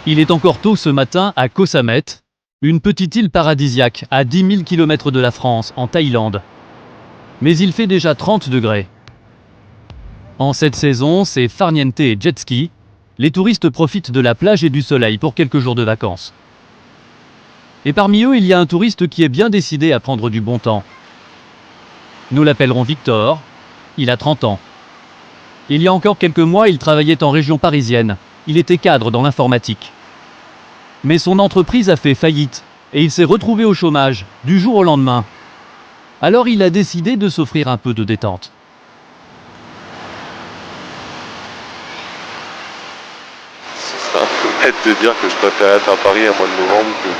Il est encore tôt ce matin à Koh Samet, une petite île paradisiaque à 10 000 km de la France, en Thaïlande. Mais il fait déjà 30 degrés. En cette saison, c'est farniente et jet ski. Les touristes profitent de la plage et du soleil pour quelques jours de vacances. Et parmi eux, il y a un touriste qui est bien décidé à prendre du bon temps. Nous l'appellerons Victor. Il a 30 ans. Il y a encore quelques mois, il travaillait en région parisienne. Il était cadre dans l'informatique. Mais son entreprise a fait faillite et il s'est retrouvé au chômage du jour au lendemain. Alors il a décidé de s'offrir un peu de détente. C'est un peu bête de dire que je préfère être à Paris à mois de novembre que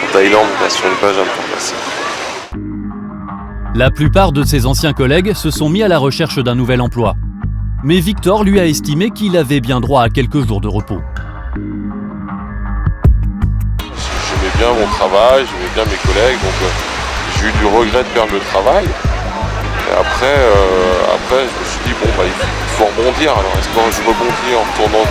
en Thaïlande, sur une plage un peu facile. La plupart de ses anciens collègues se sont mis à la recherche d'un nouvel emploi. Mais Victor lui a estimé qu'il avait bien droit à quelques jours de repos. J'aimais bien mon travail, j'aimais bien mes collègues, donc j'ai eu du regret de perdre le travail. Et après, je me suis dit, il faut rebondir. Alors est-ce que je rebondis en retournant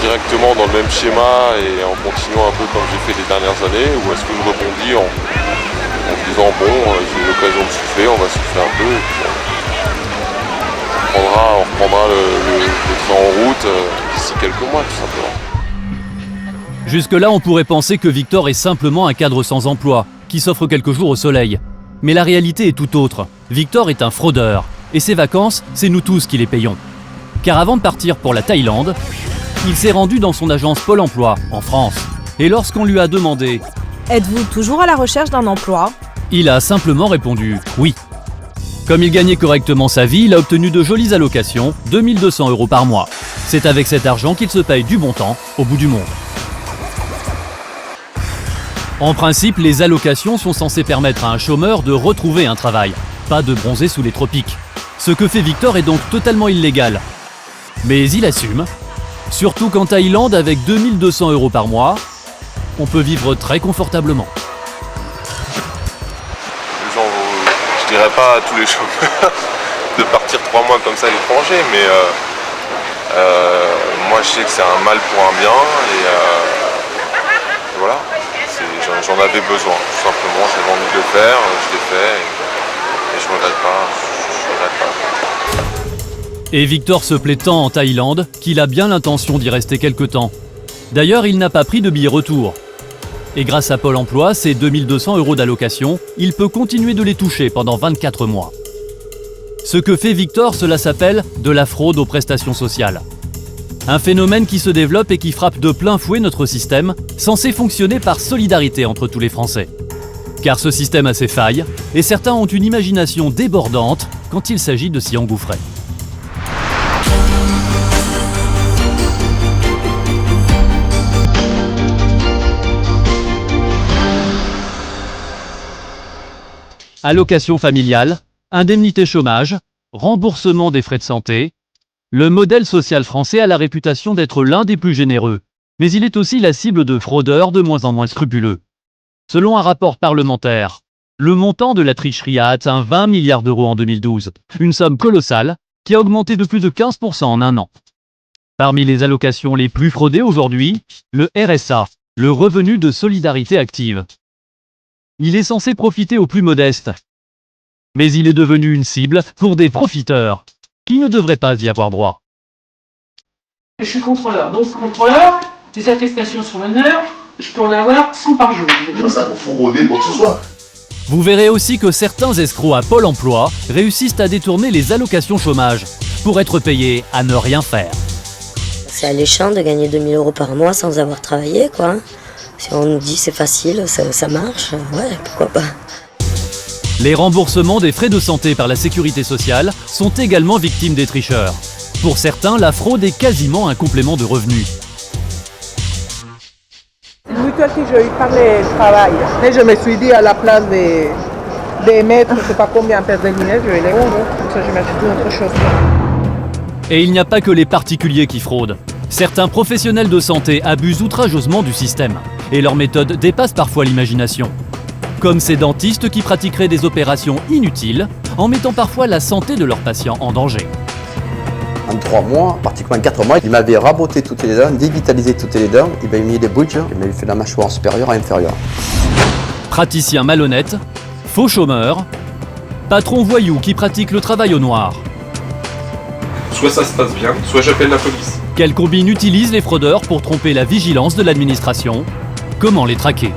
directement dans le même schéma et en continuant un peu comme j'ai fait les dernières années, ou est-ce que je rebondis en me disant, j'ai eu l'occasion de souffler, on va souffler un peu, et puis on reprendra le train en route d'ici quelques mois, tout simplement. Jusque-là, on pourrait penser que Victor est simplement un cadre sans emploi, qui s'offre quelques jours au soleil. Mais la réalité est tout autre. Victor est un fraudeur. Et ses vacances, c'est nous tous qui les payons. Car avant de partir pour la Thaïlande, il s'est rendu dans son agence Pôle emploi, en France. Et lorsqu'on lui a demandé « Êtes-vous toujours à la recherche d'un emploi ?» il a simplement répondu « oui ». Comme il gagnait correctement sa vie, il a obtenu de jolies allocations, 2 200 € par mois. C'est avec cet argent qu'il se paye du bon temps au bout du monde. En principe, les allocations sont censées permettre à un chômeur de retrouver un travail, pas de bronzer sous les tropiques. Ce que fait Victor est donc totalement illégal. Mais il assume, surtout qu'en Thaïlande, avec 2 200 € par mois, on peut vivre très confortablement. Je dirais pas à tous les chômeurs de partir 3 mois comme ça à l'étranger, mais moi je sais que c'est un mal pour un bien et voilà, j'en avais besoin, tout simplement, j'avais envie de le faire, je l'ai fait et je regrette pas. Et Victor se plaît tant en Thaïlande qu'il a bien l'intention d'y rester quelque temps. D'ailleurs, il n'a pas pris de billet retour. Et grâce à Pôle emploi, ses 2 200 € d'allocation, il peut continuer de les toucher pendant 24 mois. Ce que fait Victor, cela s'appelle de la fraude aux prestations sociales. Un phénomène qui se développe et qui frappe de plein fouet notre système, censé fonctionner par solidarité entre tous les Français. Car ce système a ses failles, et certains ont une imagination débordante quand il s'agit de s'y engouffrer. Allocation familiale, indemnité chômage, remboursement des frais de santé. Le modèle social français a la réputation d'être l'un des plus généreux, mais il est aussi la cible de fraudeurs de moins en moins scrupuleux. Selon un rapport parlementaire, le montant de la tricherie a atteint 20 milliards d'euros en 2012, une somme colossale qui a augmenté de plus de 15% en un an. Parmi les allocations les plus fraudées aujourd'hui, le RSA, le revenu de solidarité active. Il est censé profiter aux plus modestes. Mais il est devenu une cible pour des profiteurs qui ne devraient pas y avoir droit. Je suis contrôleur, donc contrôleur, des attestations sur l'honneur, je peux en avoir 100 par jour. Ça pour frauder pour que ce soit. Vous verrez aussi que certains escrocs à Pôle emploi réussissent à détourner les allocations chômage pour être payés à ne rien faire. C'est alléchant de gagner 2 000 € par mois sans avoir travaillé, quoi. Si on nous dit c'est facile, ça marche, ouais, pourquoi pas. Les remboursements des frais de santé par la sécurité sociale sont également victimes des tricheurs. Pour certains, la fraude est quasiment un complément de revenu. Une mutuelle que j'ai eu par le travail. Et je me suis dit à la place de mettre, je ne sais pas combien de lunettes, je vais les rendre. Comme ça, je vais mettre autre chose. Et il n'y a pas que les particuliers qui fraudent. Certains professionnels de santé abusent outrageusement du système. Et leurs méthodes dépassent parfois l'imagination. Comme ces dentistes qui pratiqueraient des opérations inutiles en mettant parfois la santé de leurs patients en danger. En 3 mois, pratiquement 4 mois, il m'avait raboté toutes les dents, dévitalisé toutes les dents, il m'avait mis des bridges, il m'avait fait la mâchoire supérieure et inférieure. Praticien malhonnête, faux chômeur, patron voyou qui pratique le travail au noir. Soit ça se passe bien, soit j'appelle la police. Quelle combine utilisent les fraudeurs pour tromper la vigilance de l'administration? Comment les traquer?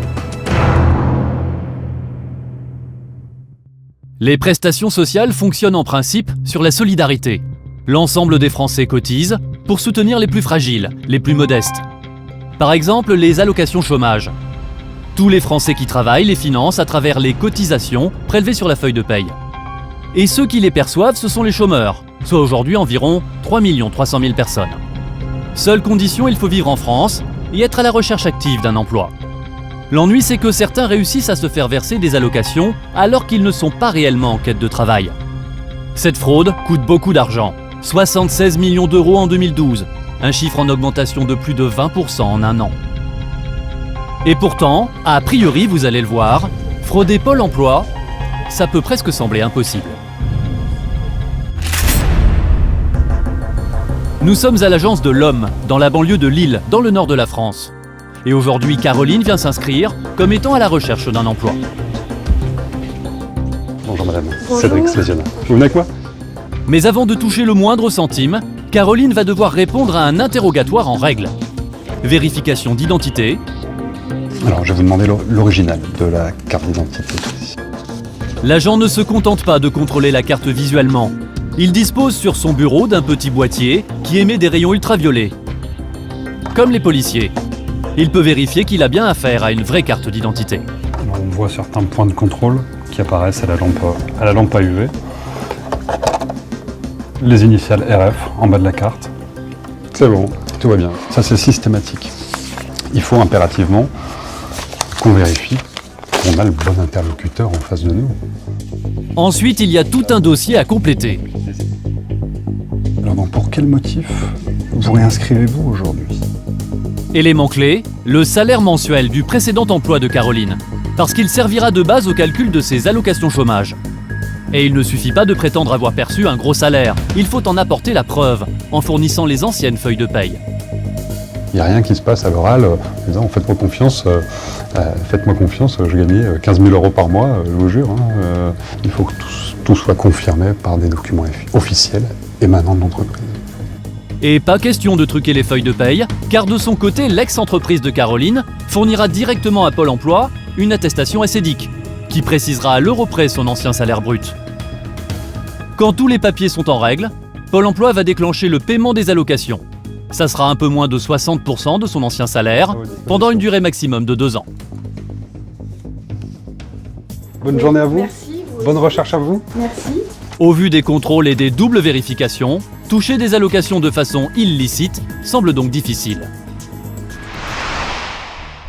Les prestations sociales fonctionnent en principe sur la solidarité. L'ensemble des Français cotisent pour soutenir les plus fragiles, les plus modestes. Par exemple, les allocations chômage. Tous les Français qui travaillent les financent à travers les cotisations prélevées sur la feuille de paye. Et ceux qui les perçoivent, ce sont les chômeurs, soit aujourd'hui environ 3 300 000 personnes. Seule condition, il faut vivre en France et être à la recherche active d'un emploi. L'ennui, c'est que certains réussissent à se faire verser des allocations alors qu'ils ne sont pas réellement en quête de travail. Cette fraude coûte beaucoup d'argent, 76 millions d'euros en 2012, un chiffre en augmentation de plus de 20% en un an. Et pourtant, a priori, vous allez le voir, frauder Pôle emploi, ça peut presque sembler impossible. Nous sommes à l'agence de l'Homme, dans la banlieue de Lille, dans le nord de la France. Et aujourd'hui, Caroline vient s'inscrire comme étant à la recherche d'un emploi. Bonjour madame, Cédric Sléziona. Vous venez avec moi? Mais avant de toucher le moindre centime, Caroline va devoir répondre à un interrogatoire en règle. Vérification d'identité. Alors je vais vous demander l'original de la carte d'identité. L'agent ne se contente pas de contrôler la carte visuellement. Il dispose sur son bureau d'un petit boîtier qui émet des rayons ultraviolets. Comme les policiers. Il peut vérifier qu'il a bien affaire à une vraie carte d'identité. On voit certains points de contrôle qui apparaissent à la lampe à UV. Les initiales RF en bas de la carte. C'est bon, tout va bien. Ça c'est systématique. Il faut impérativement qu'on vérifie qu'on a le bon interlocuteur en face de nous. Ensuite, il y a tout un dossier à compléter. Alors donc, pour quel motif vous réinscrivez-vous aujourd'hui? Élément clé, le salaire mensuel du précédent emploi de Caroline, parce qu'il servira de base au calcul de ses allocations chômage. Et il ne suffit pas de prétendre avoir perçu un gros salaire, il faut en apporter la preuve, en fournissant les anciennes feuilles de paye. Il n'y a rien qui se passe à l'oral, en disant faites-moi confiance, je gagnais 15 000 euros par mois, je vous jure. Il faut que tout soit confirmé par des documents officiels émanant de l'entreprise. Et pas question de truquer les feuilles de paye, car de son côté, l'ex-entreprise de Caroline fournira directement à Pôle emploi une attestation assédique, qui précisera à l'euro près son ancien salaire brut. Quand tous les papiers sont en règle, Pôle emploi va déclencher le paiement des allocations. Ça sera un peu moins de 60% de son ancien salaire, pendant une durée maximum de 2 ans. Bonne journée à vous. Merci. Bonne recherche à vous. Merci. Au vu des contrôles et des doubles vérifications, toucher des allocations de façon illicite semble donc difficile.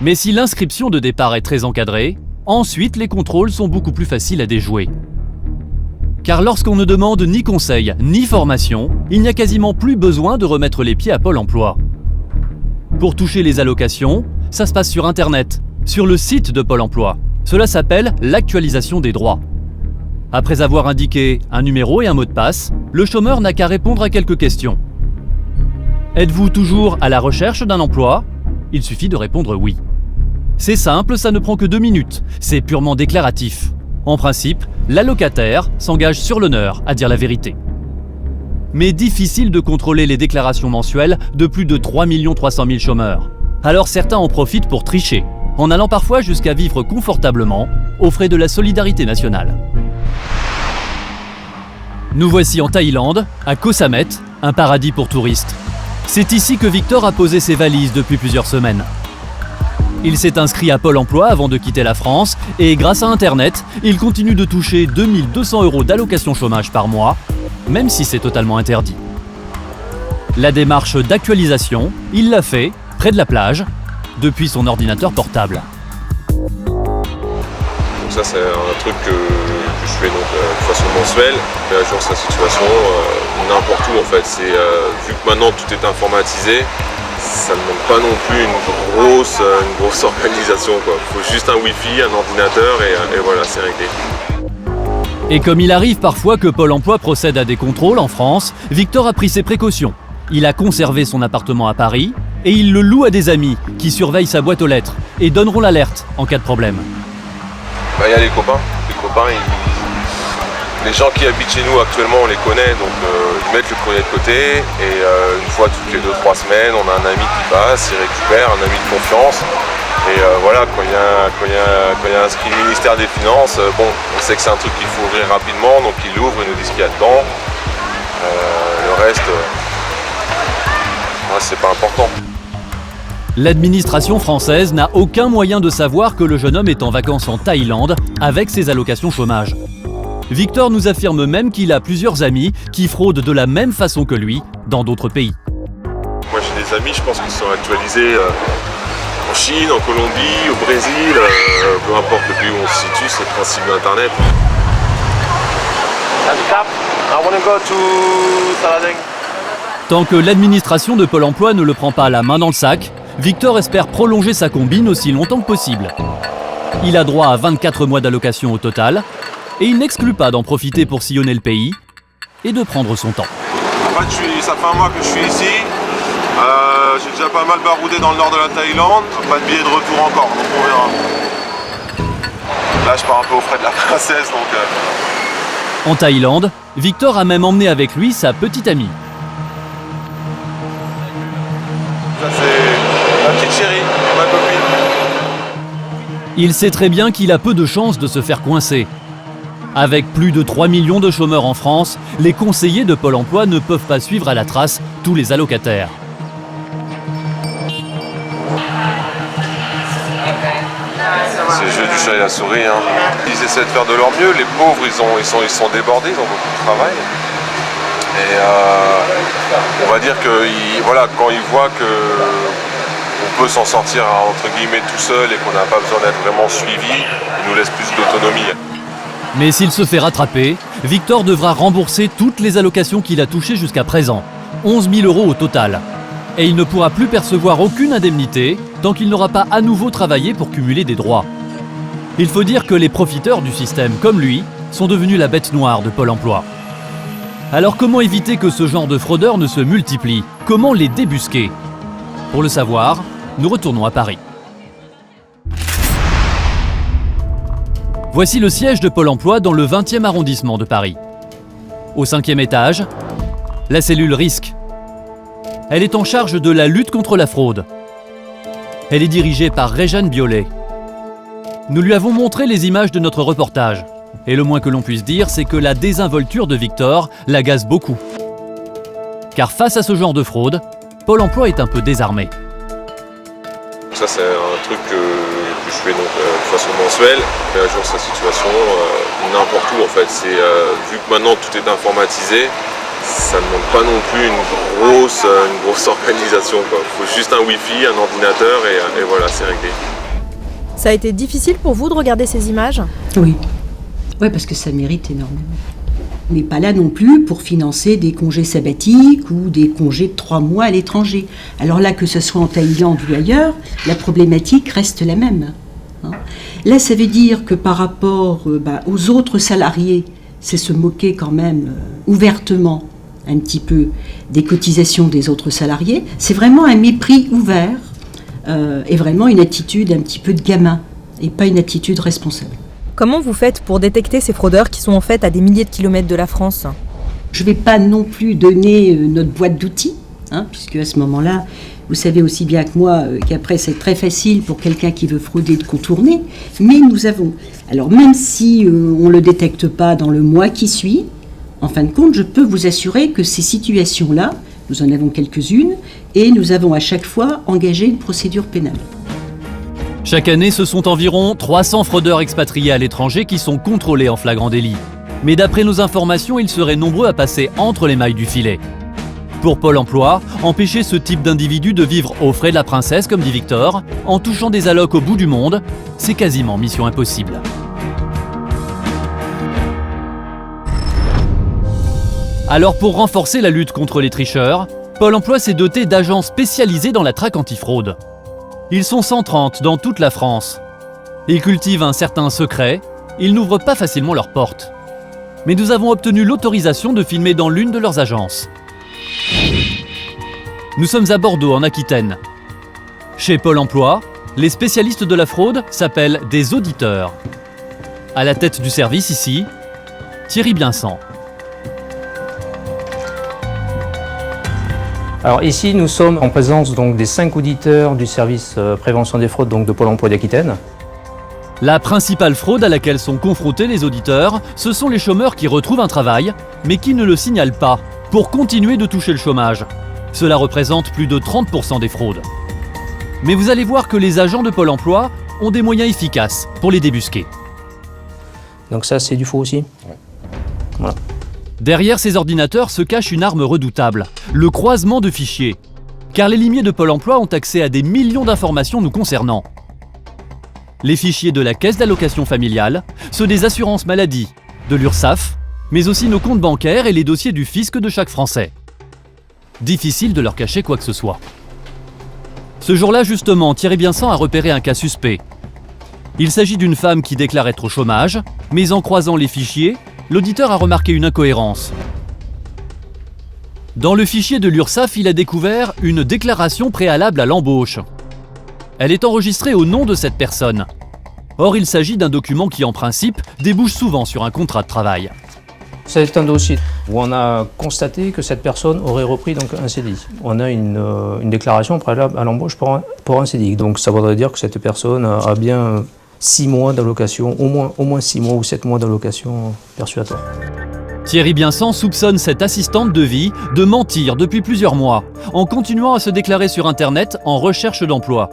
Mais si l'inscription de départ est très encadrée, ensuite les contrôles sont beaucoup plus faciles à déjouer. Car lorsqu'on ne demande ni conseil ni formation, il n'y a quasiment plus besoin de remettre les pieds à Pôle emploi. Pour toucher les allocations, ça se passe sur Internet, sur le site de Pôle emploi. Cela s'appelle l'actualisation des droits. Après avoir indiqué un numéro et un mot de passe, le chômeur n'a qu'à répondre à quelques questions. Êtes-vous toujours à la recherche d'un emploi? Il suffit de répondre oui. C'est simple, ça ne prend que 2 minutes, c'est purement déclaratif. En principe, l'allocataire s'engage sur l'honneur à dire la vérité. Mais difficile de contrôler les déclarations mensuelles de plus de 3 300 000 chômeurs. Alors certains en profitent pour tricher, en allant parfois jusqu'à vivre confortablement aux frais de la solidarité nationale. Nous voici en Thaïlande, à Koh Samet, un paradis pour touristes. C'est ici que Victor a posé ses valises depuis plusieurs semaines. Il s'est inscrit à Pôle emploi avant de quitter la France et grâce à Internet, il continue de toucher 2 200 € d'allocation chômage par mois, même si c'est totalement interdit. La démarche d'actualisation, il l'a fait, près de la plage, depuis son ordinateur portable. Donc ça c'est un truc que je fais donc, de façon mensuelle, et à jour sa situation n'importe où en fait. Vu que maintenant tout est informatisé, ça ne demande pas non plus une grosse organisation, quoi. Il faut juste un wifi, un ordinateur et voilà, c'est réglé. Et comme il arrive parfois que Pôle emploi procède à des contrôles en France, Victor a pris ses précautions. Il a conservé son appartement à Paris et il le loue à des amis qui surveillent sa boîte aux lettres et donneront l'alerte en cas de problème. Il y a les copains. Les gens qui habitent chez nous actuellement, on les connaît, donc ils mettent le courrier de côté et une fois toutes les 2-3 semaines, on a un ami qui passe, il récupère, un ami de confiance. Et voilà, quand il y a inscrit le ministère des Finances, on sait que c'est un truc qu'il faut ouvrir rapidement, donc ils l'ouvrent, ils nous disent qu'il y a dedans. Le reste, c'est pas important. L'administration française n'a aucun moyen de savoir que le jeune homme est en vacances en Thaïlande avec ses allocations chômage. Victor nous affirme même qu'il a plusieurs amis qui fraudent de la même façon que lui dans d'autres pays. Moi j'ai des amis, je pense qu'ils sont actualisés en Chine, en Colombie, au Brésil, peu importe le pays où on se situe, c'est le principe d'Internet. Tant que l'administration de Pôle emploi ne le prend pas la main dans le sac, Victor espère prolonger sa combine aussi longtemps que possible. Il a droit à 24 mois d'allocation au total, et il n'exclut pas d'en profiter pour sillonner le pays et de prendre son temps. En fait, ça fait un mois que je suis ici. J'ai déjà pas mal baroudé dans le nord de la Thaïlande. Pas de billet de retour encore, donc on verra. Là, je pars un peu aux frais de la princesse, donc... En Thaïlande, Victor a même emmené avec lui sa petite amie. Ça, c'est ma petite chérie, ma copine. Il sait très bien qu'il a peu de chances de se faire coincer. Avec plus de 3 millions de chômeurs en France, les conseillers de Pôle emploi ne peuvent pas suivre à la trace tous les allocataires. C'est le jeu du chat et la souris. Ils essaient de faire de leur mieux. Les pauvres, ils sont débordés, ils ont beaucoup de travail. Et on va dire que voilà, quand ils voient qu'on peut s'en sortir entre guillemets tout seul et qu'on n'a pas besoin d'être vraiment suivi, ils nous laissent plus d'autonomie. Mais s'il se fait rattraper, Victor devra rembourser toutes les allocations qu'il a touchées jusqu'à présent, 11 000 € au total. Et il ne pourra plus percevoir aucune indemnité tant qu'il n'aura pas à nouveau travaillé pour cumuler des droits. Il faut dire que les profiteurs du système, comme lui, sont devenus la bête noire de Pôle emploi. Alors comment éviter que ce genre de fraudeurs ne se multiplie? Comment les débusquer? Pour le savoir, nous retournons à Paris. Voici le siège de Pôle emploi dans le 20e arrondissement de Paris. Au 5e étage, la cellule Risque. Elle est en charge de la lutte contre la fraude. Elle est dirigée par Réjeanne Biolay. Nous lui avons montré les images de notre reportage. Et le moins que l'on puisse dire, c'est que la désinvolture de Victor l'agace beaucoup. Car face à ce genre de fraude, Pôle emploi est un peu désarmé. Ça, c'est un truc que je fais donc, de façon mensuelle. Je mets à jour sa situation n'importe où en fait. Vu que maintenant tout est informatisé, ça ne demande pas non plus une grosse organisation. Il faut juste un wifi, un ordinateur et voilà, c'est réglé. Ça a été difficile pour vous de regarder ces images? Oui. Ouais, parce que ça mérite énormément. On n'est pas là non plus pour financer des congés sabbatiques ou des congés de 3 mois à l'étranger. Alors là, que ce soit en Thaïlande ou ailleurs, la problématique reste la même. Là, ça veut dire que par rapport aux autres salariés, c'est se moquer quand même ouvertement un petit peu des cotisations des autres salariés. C'est vraiment un mépris ouvert et vraiment une attitude un petit peu de gamin et pas une attitude responsable. Comment vous faites pour détecter ces fraudeurs qui sont en fait à des milliers de kilomètres de la France? Je ne vais pas non plus donner notre boîte d'outils, puisque à ce moment-là, vous savez aussi bien que moi qu'après c'est très facile pour quelqu'un qui veut frauder de contourner, mais nous avons. Alors même si on ne le détecte pas dans le mois qui suit, en fin de compte, je peux vous assurer que ces situations-là, nous en avons quelques-unes, et nous avons à chaque fois engagé une procédure pénale. Chaque année, ce sont environ 300 fraudeurs expatriés à l'étranger qui sont contrôlés en flagrant délit. Mais d'après nos informations, ils seraient nombreux à passer entre les mailles du filet. Pour Pôle emploi, empêcher ce type d'individu de vivre aux frais de la princesse, comme dit Victor, en touchant des allocs au bout du monde, c'est quasiment mission impossible. Alors pour renforcer la lutte contre les tricheurs, Pôle emploi s'est doté d'agents spécialisés dans la traque antifraude. Ils sont 130 dans toute la France. Ils cultivent un certain secret, ils n'ouvrent pas facilement leurs portes. mais nous avons obtenu l'autorisation de filmer dans l'une de leurs agences. Nous sommes à Bordeaux, en Aquitaine. Chez Pôle emploi, les spécialistes de la fraude s'appellent des auditeurs. À la tête du service ici, Thierry Biensan. Alors ici, nous sommes en présence donc des 5 auditeurs du service prévention des fraudes donc de Pôle emploi d'Aquitaine. La principale fraude à laquelle sont confrontés les auditeurs, ce sont les chômeurs qui retrouvent un travail, mais qui ne le signalent pas, pour continuer de toucher le chômage. Cela représente plus de 30% des fraudes. Mais vous allez voir que les agents de Pôle emploi ont des moyens efficaces pour les débusquer. Donc ça, c'est du faux aussi. Voilà. Derrière ces ordinateurs se cache une arme redoutable, le croisement de fichiers. Car les limiers de Pôle emploi ont accès à des millions d'informations nous concernant. Les fichiers de la Caisse d'allocation familiale, ceux des assurances maladie, de l'URSSAF, mais aussi nos comptes bancaires et les dossiers du fisc de chaque Français. Difficile de leur cacher quoi que ce soit. Ce jour-là, justement, Thierry Biensan a repéré un cas suspect. Il s'agit d'une femme qui déclare être au chômage, mais en croisant les fichiers, l'auditeur a remarqué une incohérence. Dans le fichier de l'URSSAF, il a découvert une déclaration préalable à l'embauche. Elle est enregistrée au nom de cette personne. Or, il s'agit d'un document qui, en principe, débouche souvent sur un contrat de travail. C'est un dossier où on a constaté que cette personne aurait repris donc un CDI. On a une déclaration préalable à l'embauche pour un CDI. Donc ça voudrait dire que cette personne a bien 6 mois d'allocation, au moins 6 mois ou 7 mois d'allocation perçue à tort. Thierry Biensan soupçonne cette assistante de vie de mentir depuis plusieurs mois, en continuant à se déclarer sur Internet en recherche d'emploi.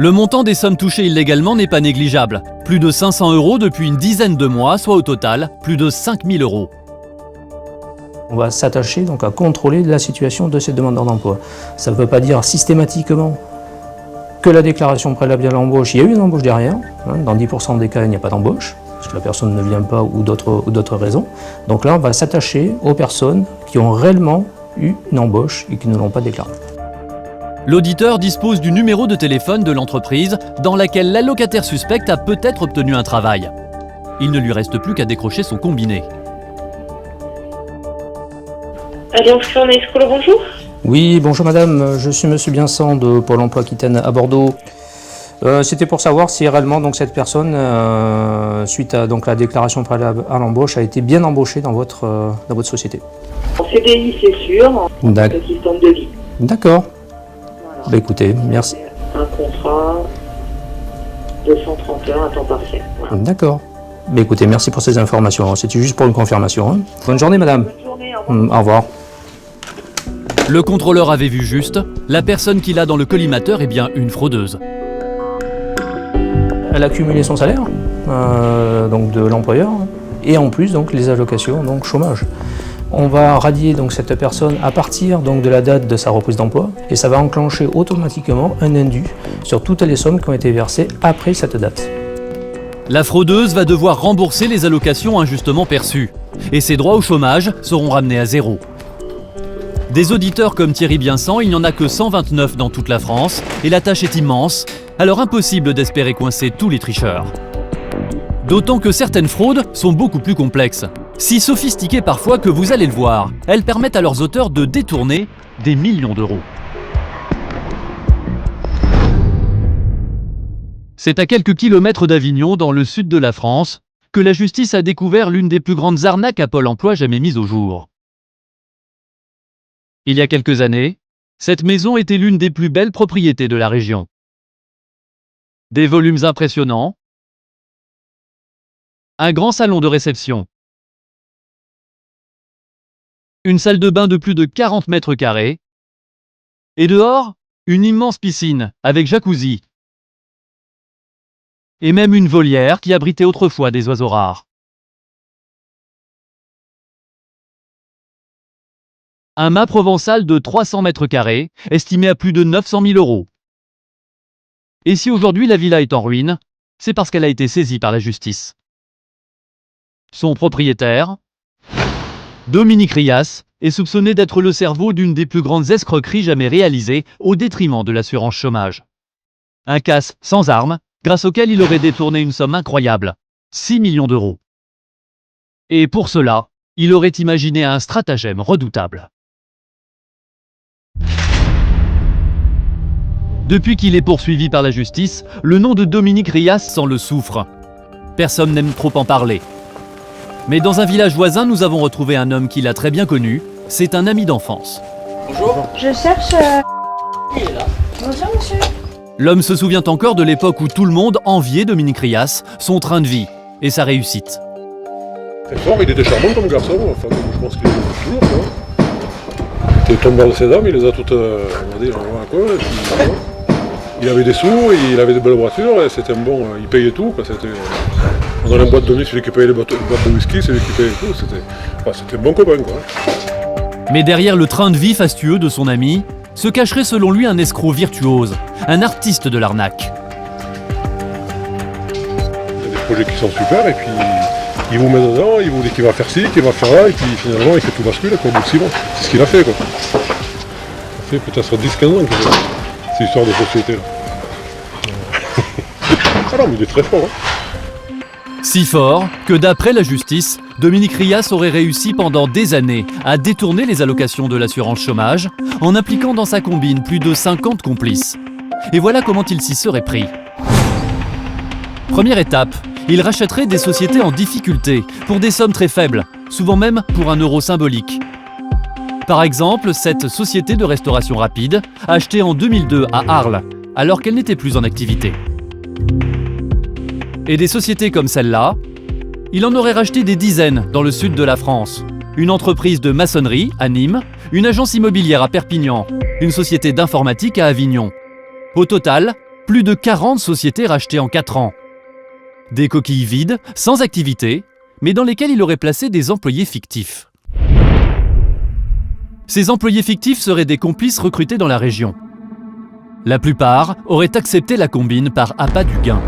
Le montant des sommes touchées illégalement n'est pas négligeable. Plus de 500 € depuis une dizaine de mois, soit au total plus de 5 000 €. On va s'attacher donc à contrôler la situation de ces demandeurs d'emploi. Ça ne veut pas dire systématiquement que la déclaration préalable à l'embauche, il y a eu une embauche derrière. Dans 10% des cas, il n'y a pas d'embauche, parce que la personne ne vient pas ou d'autres raisons. Donc là, on va s'attacher aux personnes qui ont réellement eu une embauche et qui ne l'ont pas déclarée. L'auditeur dispose du numéro de téléphone de l'entreprise dans laquelle l'allocataire suspecte a peut-être obtenu un travail. Il ne lui reste plus qu'à décrocher son combiné. Alliance Nice School, bonjour. Oui, bonjour madame, je suis monsieur Biensan de Pôle emploi Aquitaine à Bordeaux. C'était pour savoir si réellement donc, cette personne, suite à donc, la déclaration préalable à l'embauche, a été bien embauchée dans votre société. En CDI, c'est sûr, en assistante de vie. D'accord. Voilà. Bah, écoutez, merci. Un contrat de 130 heures à temps partiel. Voilà. D'accord. Bah, écoutez, merci pour ces informations. C'était juste pour une confirmation. Hein. Bonne journée madame. Bonne journée, au revoir. Au revoir. Le contrôleur avait vu juste, la personne qu'il a dans le collimateur est bien une fraudeuse. Elle a cumulé son salaire donc de l'employeur et en plus donc les allocations donc chômage. On va radier donc cette personne à partir donc de la date de sa reprise d'emploi et ça va enclencher automatiquement un indu sur toutes les sommes qui ont été versées après cette date. La fraudeuse va devoir rembourser les allocations injustement perçues et ses droits au chômage seront ramenés à zéro. Des auditeurs comme Thierry Biensan, il n'y en a que 129 dans toute la France et la tâche est immense, alors impossible d'espérer coincer tous les tricheurs. D'autant que certaines fraudes sont beaucoup plus complexes, si sophistiquées parfois que vous allez le voir. Elles permettent à leurs auteurs de détourner des millions d'euros. C'est à quelques kilomètres d'Avignon, dans le sud de la France, que la justice a découvert l'une des plus grandes arnaques à Pôle emploi jamais mises au jour. Il y a quelques années, cette maison était l'une des plus belles propriétés de la région. Des volumes impressionnants, un grand salon de réception, une salle de bain de plus de 40 mètres carrés, et dehors, une immense piscine avec jacuzzi, et même une volière qui abritait autrefois des oiseaux rares. Un mât provençal de 300 mètres carrés, estimé à plus de 900 000 €. Et si aujourd'hui la villa est en ruine, c'est parce qu'elle a été saisie par la justice. Son propriétaire, Dominique Rias, est soupçonné d'être le cerveau d'une des plus grandes escroqueries jamais réalisées au détriment de l'assurance chômage. Un casse sans armes, grâce auquel il aurait détourné une somme incroyable, 6 millions d'euros. Et pour cela, il aurait imaginé un stratagème redoutable. Depuis qu'il est poursuivi par la justice, le nom de Dominique Rias sent le soufre. Personne n'aime trop en parler. Mais dans un village voisin, nous avons retrouvé un homme qu'il a très bien connu. C'est un ami d'enfance. Bonjour. Je cherche... Il est là. Bonjour monsieur. L'homme se souvient encore de l'époque où tout le monde enviait Dominique Rias, son train de vie et sa réussite. Très fort, il était charmant comme garçon, enfin, je pense qu'il est toujours, quoi. Il était tombé dans ses dames, il les a toutes, on va dire, quoi, et puis, voilà. Il avait des sous, il avait des belles voitures, et c'était un bon, il payait tout, quoi, c'était... Dans la boîte de nuit, celui qui payait les boîtes de whisky, c'est lui qui payait tout, c'était un bon copain, quoi. Mais derrière le train de vie fastueux de son ami, se cacherait selon lui un escroc virtuose, un artiste de l'arnaque. Il y a des projets qui sont super, et puis il vous met dedans, il vous dit qu'il va faire ci, qu'il va faire là, et puis finalement il fait tout basculer, quoi, au bout de 6 mois. C'est ce qu'il a fait, quoi. Ça fait peut-être 10-15 ans qu'il fait cette histoire de société, là. Ah non, mais il est très fort, hein. Si fort que d'après la justice, Dominique Rias aurait réussi pendant des années à détourner les allocations de l'assurance chômage en impliquant dans sa combine plus de 50 complices. Et voilà comment il s'y serait pris. Première étape, il rachèterait des sociétés en difficulté pour des sommes très faibles, souvent même pour un euro symbolique. Par exemple, cette société de restauration rapide, achetée en 2002 à Arles, alors qu'elle n'était plus en activité. Et des sociétés comme celle-là, il en aurait racheté des dizaines dans le sud de la France. Une entreprise de maçonnerie à Nîmes, une agence immobilière à Perpignan, une société d'informatique à Avignon. Au total, plus de 40 sociétés rachetées en 4 ans. Des coquilles vides, sans activité, mais dans lesquelles il aurait placé des employés fictifs. Ces employés fictifs seraient des complices recrutés dans la région. La plupart auraient accepté la combine par appât du gain.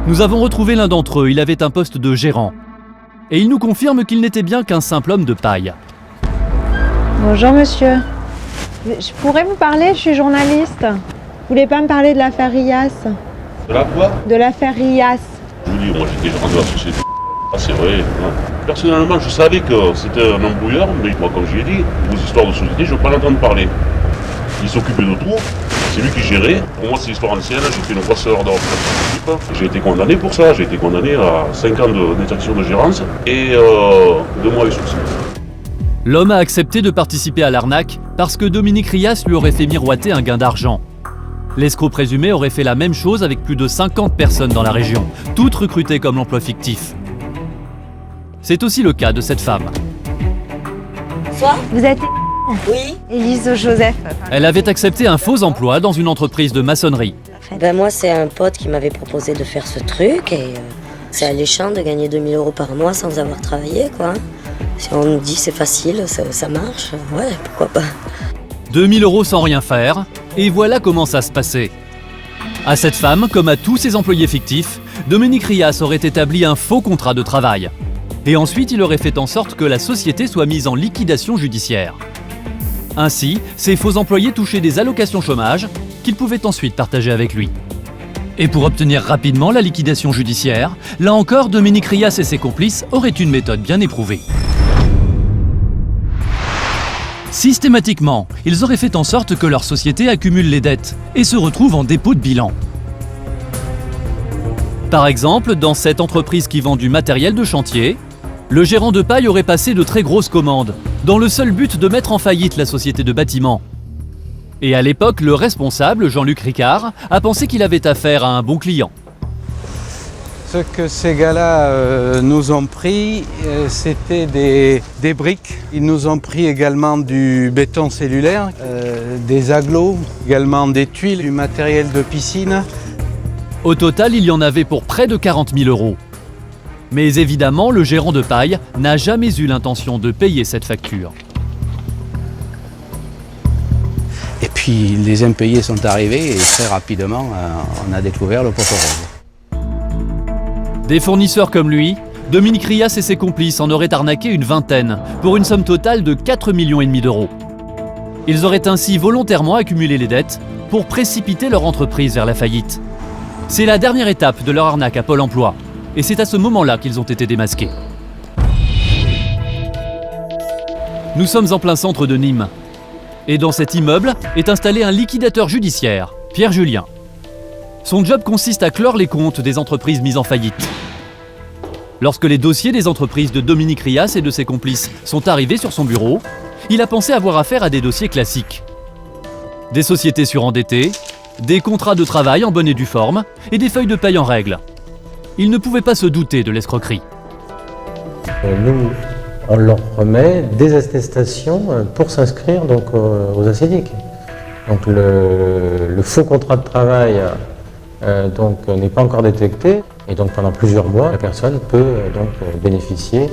Nous avons retrouvé l'un d'entre eux, il avait un poste de gérant. Et il nous confirme qu'il n'était bien qu'un simple homme de paille. Bonjour monsieur. Je pourrais vous parler, je suis journaliste. Vous voulez pas me parler de l'affaire Rias? De la quoi? De l'affaire Rias. Je vous dis, moi j'étais gérant de la société. Ah, c'est vrai. Non. Personnellement, je savais que c'était un embrouilleur, mais moi, comme je l'ai dit, vos histoires de société, je ne veux pas l'entendre parler. Il s'occupait de tout, c'est lui qui gérait. Pour moi, c'est l'histoire ancienne, j'ai fait une grosse heure de retraite. J'ai été condamné pour ça, j'ai été condamné à 5 ans de détection de gérance et 2 mois avec sursis. L'homme a accepté de participer à l'arnaque parce que Dominique Rias lui aurait fait miroiter un gain d'argent. L'escroc présumé aurait fait la même chose avec plus de 50 personnes dans la région, toutes recrutées comme emploi fictif. C'est aussi le cas de cette femme. Soit vous êtes... Oui. Élise Joseph. Elle avait accepté un faux emploi dans une entreprise de maçonnerie. Ben moi, c'est un pote qui m'avait proposé de faire ce truc et c'est alléchant de gagner 2000 € par mois sans avoir travaillé, quoi. Si on nous dit c'est facile, ça marche, ouais, pourquoi pas. 2000 € sans rien faire, et voilà comment ça se passait. À cette femme, comme à tous ses employés fictifs, Dominique Rias aurait établi un faux contrat de travail. Et ensuite, il aurait fait en sorte que la société soit mise en liquidation judiciaire. Ainsi, ces faux employés touchaient des allocations chômage qu'ils pouvaient ensuite partager avec lui. Et pour obtenir rapidement la liquidation judiciaire, là encore, Dominique Rias et ses complices auraient une méthode bien éprouvée. Systématiquement, ils auraient fait en sorte que leur société accumule les dettes et se retrouve en dépôt de bilan. Par exemple, dans cette entreprise qui vend du matériel de chantier, le gérant de paille aurait passé de très grosses commandes, dans le seul but de mettre en faillite la société de bâtiment. Et à l'époque, le responsable, Jean-Luc Ricard, a pensé qu'il avait affaire à un bon client. Ce que ces gars-là nous ont pris, c'était des briques. Ils nous ont pris également du béton cellulaire, des agglos, également des tuiles, du matériel de piscine. Au total, il y en avait pour près de 40 000 €. Mais évidemment, le gérant de paille n'a jamais eu l'intention de payer cette facture. Et puis les impayés sont arrivés et très rapidement, on a découvert le pot rose. Des fournisseurs comme lui, Dominique Rias et ses complices en auraient arnaqué une vingtaine, pour une somme totale de 4,5 millions d'euros. Ils auraient ainsi volontairement accumulé les dettes pour précipiter leur entreprise vers la faillite. C'est la dernière étape de leur arnaque à Pôle emploi, et c'est à ce moment-là qu'ils ont été démasqués. Nous sommes en plein centre de Nîmes. Et dans cet immeuble est installé un liquidateur judiciaire, Pierre Julien. Son job consiste à clore les comptes des entreprises mises en faillite. Lorsque les dossiers des entreprises de Dominique Rias et de ses complices sont arrivés sur son bureau, il a pensé avoir affaire à des dossiers classiques. Des sociétés surendettées, des contrats de travail en bonne et due forme et des feuilles de paye en règle. Il ne pouvait pas se douter de l'escroquerie. Nous, on leur remet des attestations pour s'inscrire donc aux ACDIC. Donc le faux contrat de travail donc n'est pas encore détecté et donc pendant plusieurs mois, la personne peut donc bénéficier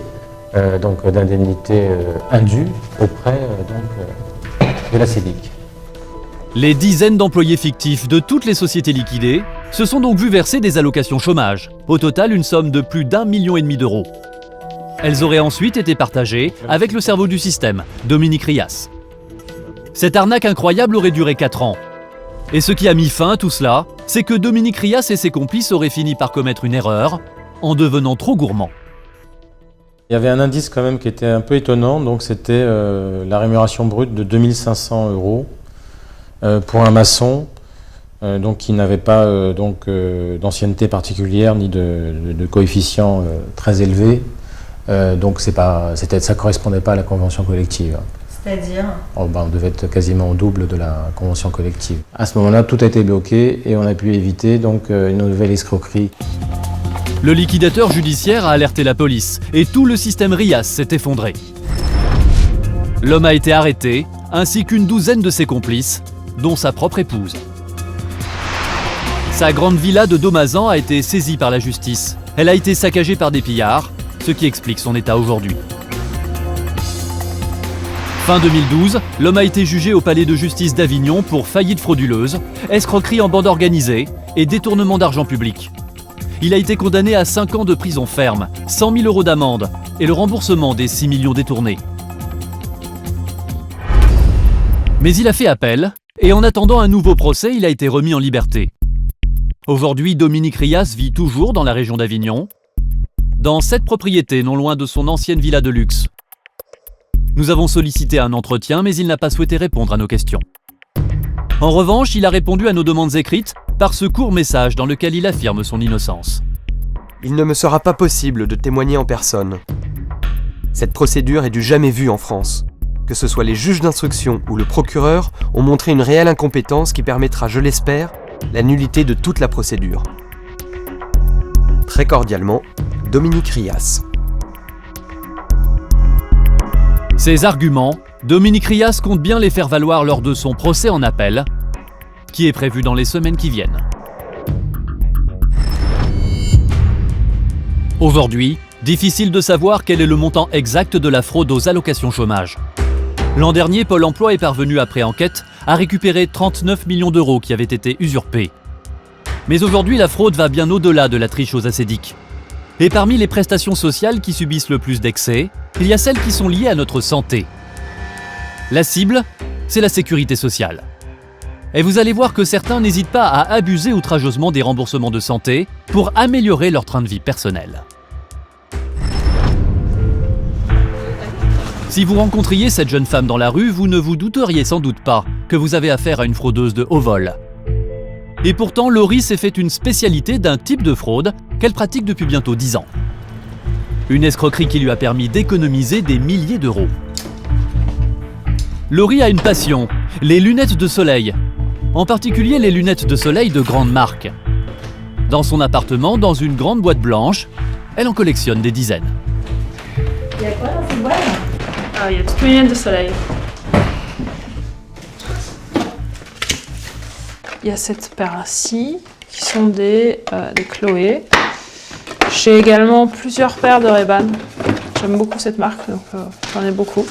donc d'indemnités indues auprès de l'ACDIC. Les dizaines d'employés fictifs de toutes les sociétés liquidées se sont donc vus verser des allocations chômage. Au total, une somme de plus d'1,5 million d'euros. Elles auraient ensuite été partagées avec le cerveau du système, Dominique Rias. Cette arnaque incroyable aurait duré 4 ans. Et ce qui a mis fin à tout cela, c'est que Dominique Rias et ses complices auraient fini par commettre une erreur en devenant trop gourmands. Il y avait un indice quand même qui était un peu étonnant, donc c'était la rémunération brute de 2500 € pour un maçon donc qui n'avait pas d'ancienneté particulière ni de coefficient très élevé. Donc ça ne correspondait pas à la convention collective. C'est-à-dire on devait être quasiment au double de la convention collective. À ce moment-là, tout a été bloqué et on a pu éviter donc une nouvelle escroquerie. Le liquidateur judiciaire a alerté la police et tout le système Rias s'est effondré. L'homme a été arrêté, ainsi qu'une douzaine de ses complices, dont sa propre épouse. Sa grande villa de Domazan a été saisie par la justice. Elle a été saccagée par des pillards, ce qui explique son état aujourd'hui. Fin 2012, l'homme a été jugé au palais de justice d'Avignon pour faillite frauduleuse, escroquerie en bande organisée et détournement d'argent public. Il a été condamné à 5 ans de prison ferme, 100 000 € d'amende et le remboursement des 6 millions détournés. Mais il a fait appel et en attendant un nouveau procès, il a été remis en liberté. Aujourd'hui, Dominique Rias vit toujours dans la région d'Avignon, dans cette propriété non loin de son ancienne villa de luxe. Nous avons sollicité un entretien, mais il n'a pas souhaité répondre à nos questions. En revanche, il a répondu à nos demandes écrites par ce court message dans lequel il affirme son innocence. Il ne me sera pas possible de témoigner en personne. Cette procédure est du jamais vu en France. Que ce soit les juges d'instruction ou le procureur ont montré une réelle incompétence qui permettra, je l'espère, la nullité de toute la procédure. Très cordialement, Dominique Rias. Ces arguments, Dominique Rias compte bien les faire valoir lors de son procès en appel, qui est prévu dans les semaines qui viennent. Aujourd'hui, difficile de savoir quel est le montant exact de la fraude aux allocations chômage. L'an dernier, Pôle emploi est parvenu, après enquête, à récupérer 39 millions d'euros qui avaient été usurpés. Mais aujourd'hui, la fraude va bien au-delà de la triche aux ACDIC. Et parmi les prestations sociales qui subissent le plus d'excès, il y a celles qui sont liées à notre santé. La cible, c'est la sécurité sociale. Et vous allez voir que certains n'hésitent pas à abuser outrageusement des remboursements de santé pour améliorer leur train de vie personnel. Si vous rencontriez cette jeune femme dans la rue, vous ne vous douteriez sans doute pas que vous avez affaire à une fraudeuse de haut vol. Et pourtant, Laurie s'est fait une spécialité d'un type de fraude qu'elle pratique depuis bientôt 10 ans. Une escroquerie qui lui a permis d'économiser des milliers d'euros. Laurie a une passion, les lunettes de soleil. En particulier les lunettes de soleil de grande marque. Dans son appartement, dans une grande boîte blanche, elle en collectionne des dizaines. Il y a quoi dans cette boîte? Il y a toutes mes lunettes de soleil. Il y a cette paire-ci, qui sont des Chloé. J'ai également plusieurs paires de Ray-Ban. J'aime beaucoup cette marque, donc j'en ai beaucoup.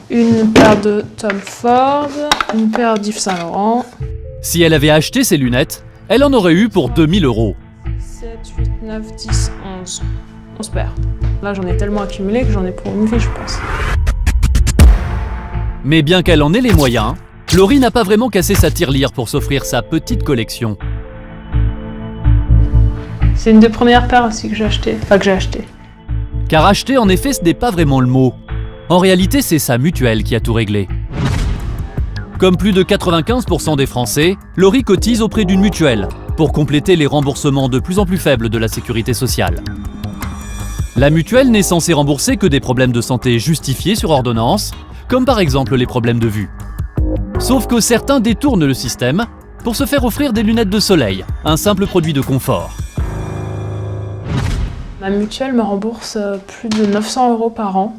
Une paire de Tom Ford, une paire d'Yves Saint Laurent. Si elle avait acheté ces lunettes, elle en aurait eu pour 2000 €. 7, 8, 9, 10, 11. 11 paires. Là, j'en ai tellement accumulé que j'en ai pour une vie, je pense. Mais bien qu'elle en ait les moyens, Laurie n'a pas vraiment cassé sa tirelire pour s'offrir sa petite collection. C'est une des premières paires aussi que j'ai acheté. Car acheter, en effet, ce n'est pas vraiment le mot. En réalité, c'est sa mutuelle qui a tout réglé. Comme plus de 95% des Français, Laurie cotise auprès d'une mutuelle pour compléter les remboursements de plus en plus faibles de la sécurité sociale. La mutuelle n'est censée rembourser que des problèmes de santé justifiés sur ordonnance, comme par exemple les problèmes de vue. Sauf que certains détournent le système pour se faire offrir des lunettes de soleil, un simple produit de confort. Ma mutuelle me rembourse plus de 900 € par an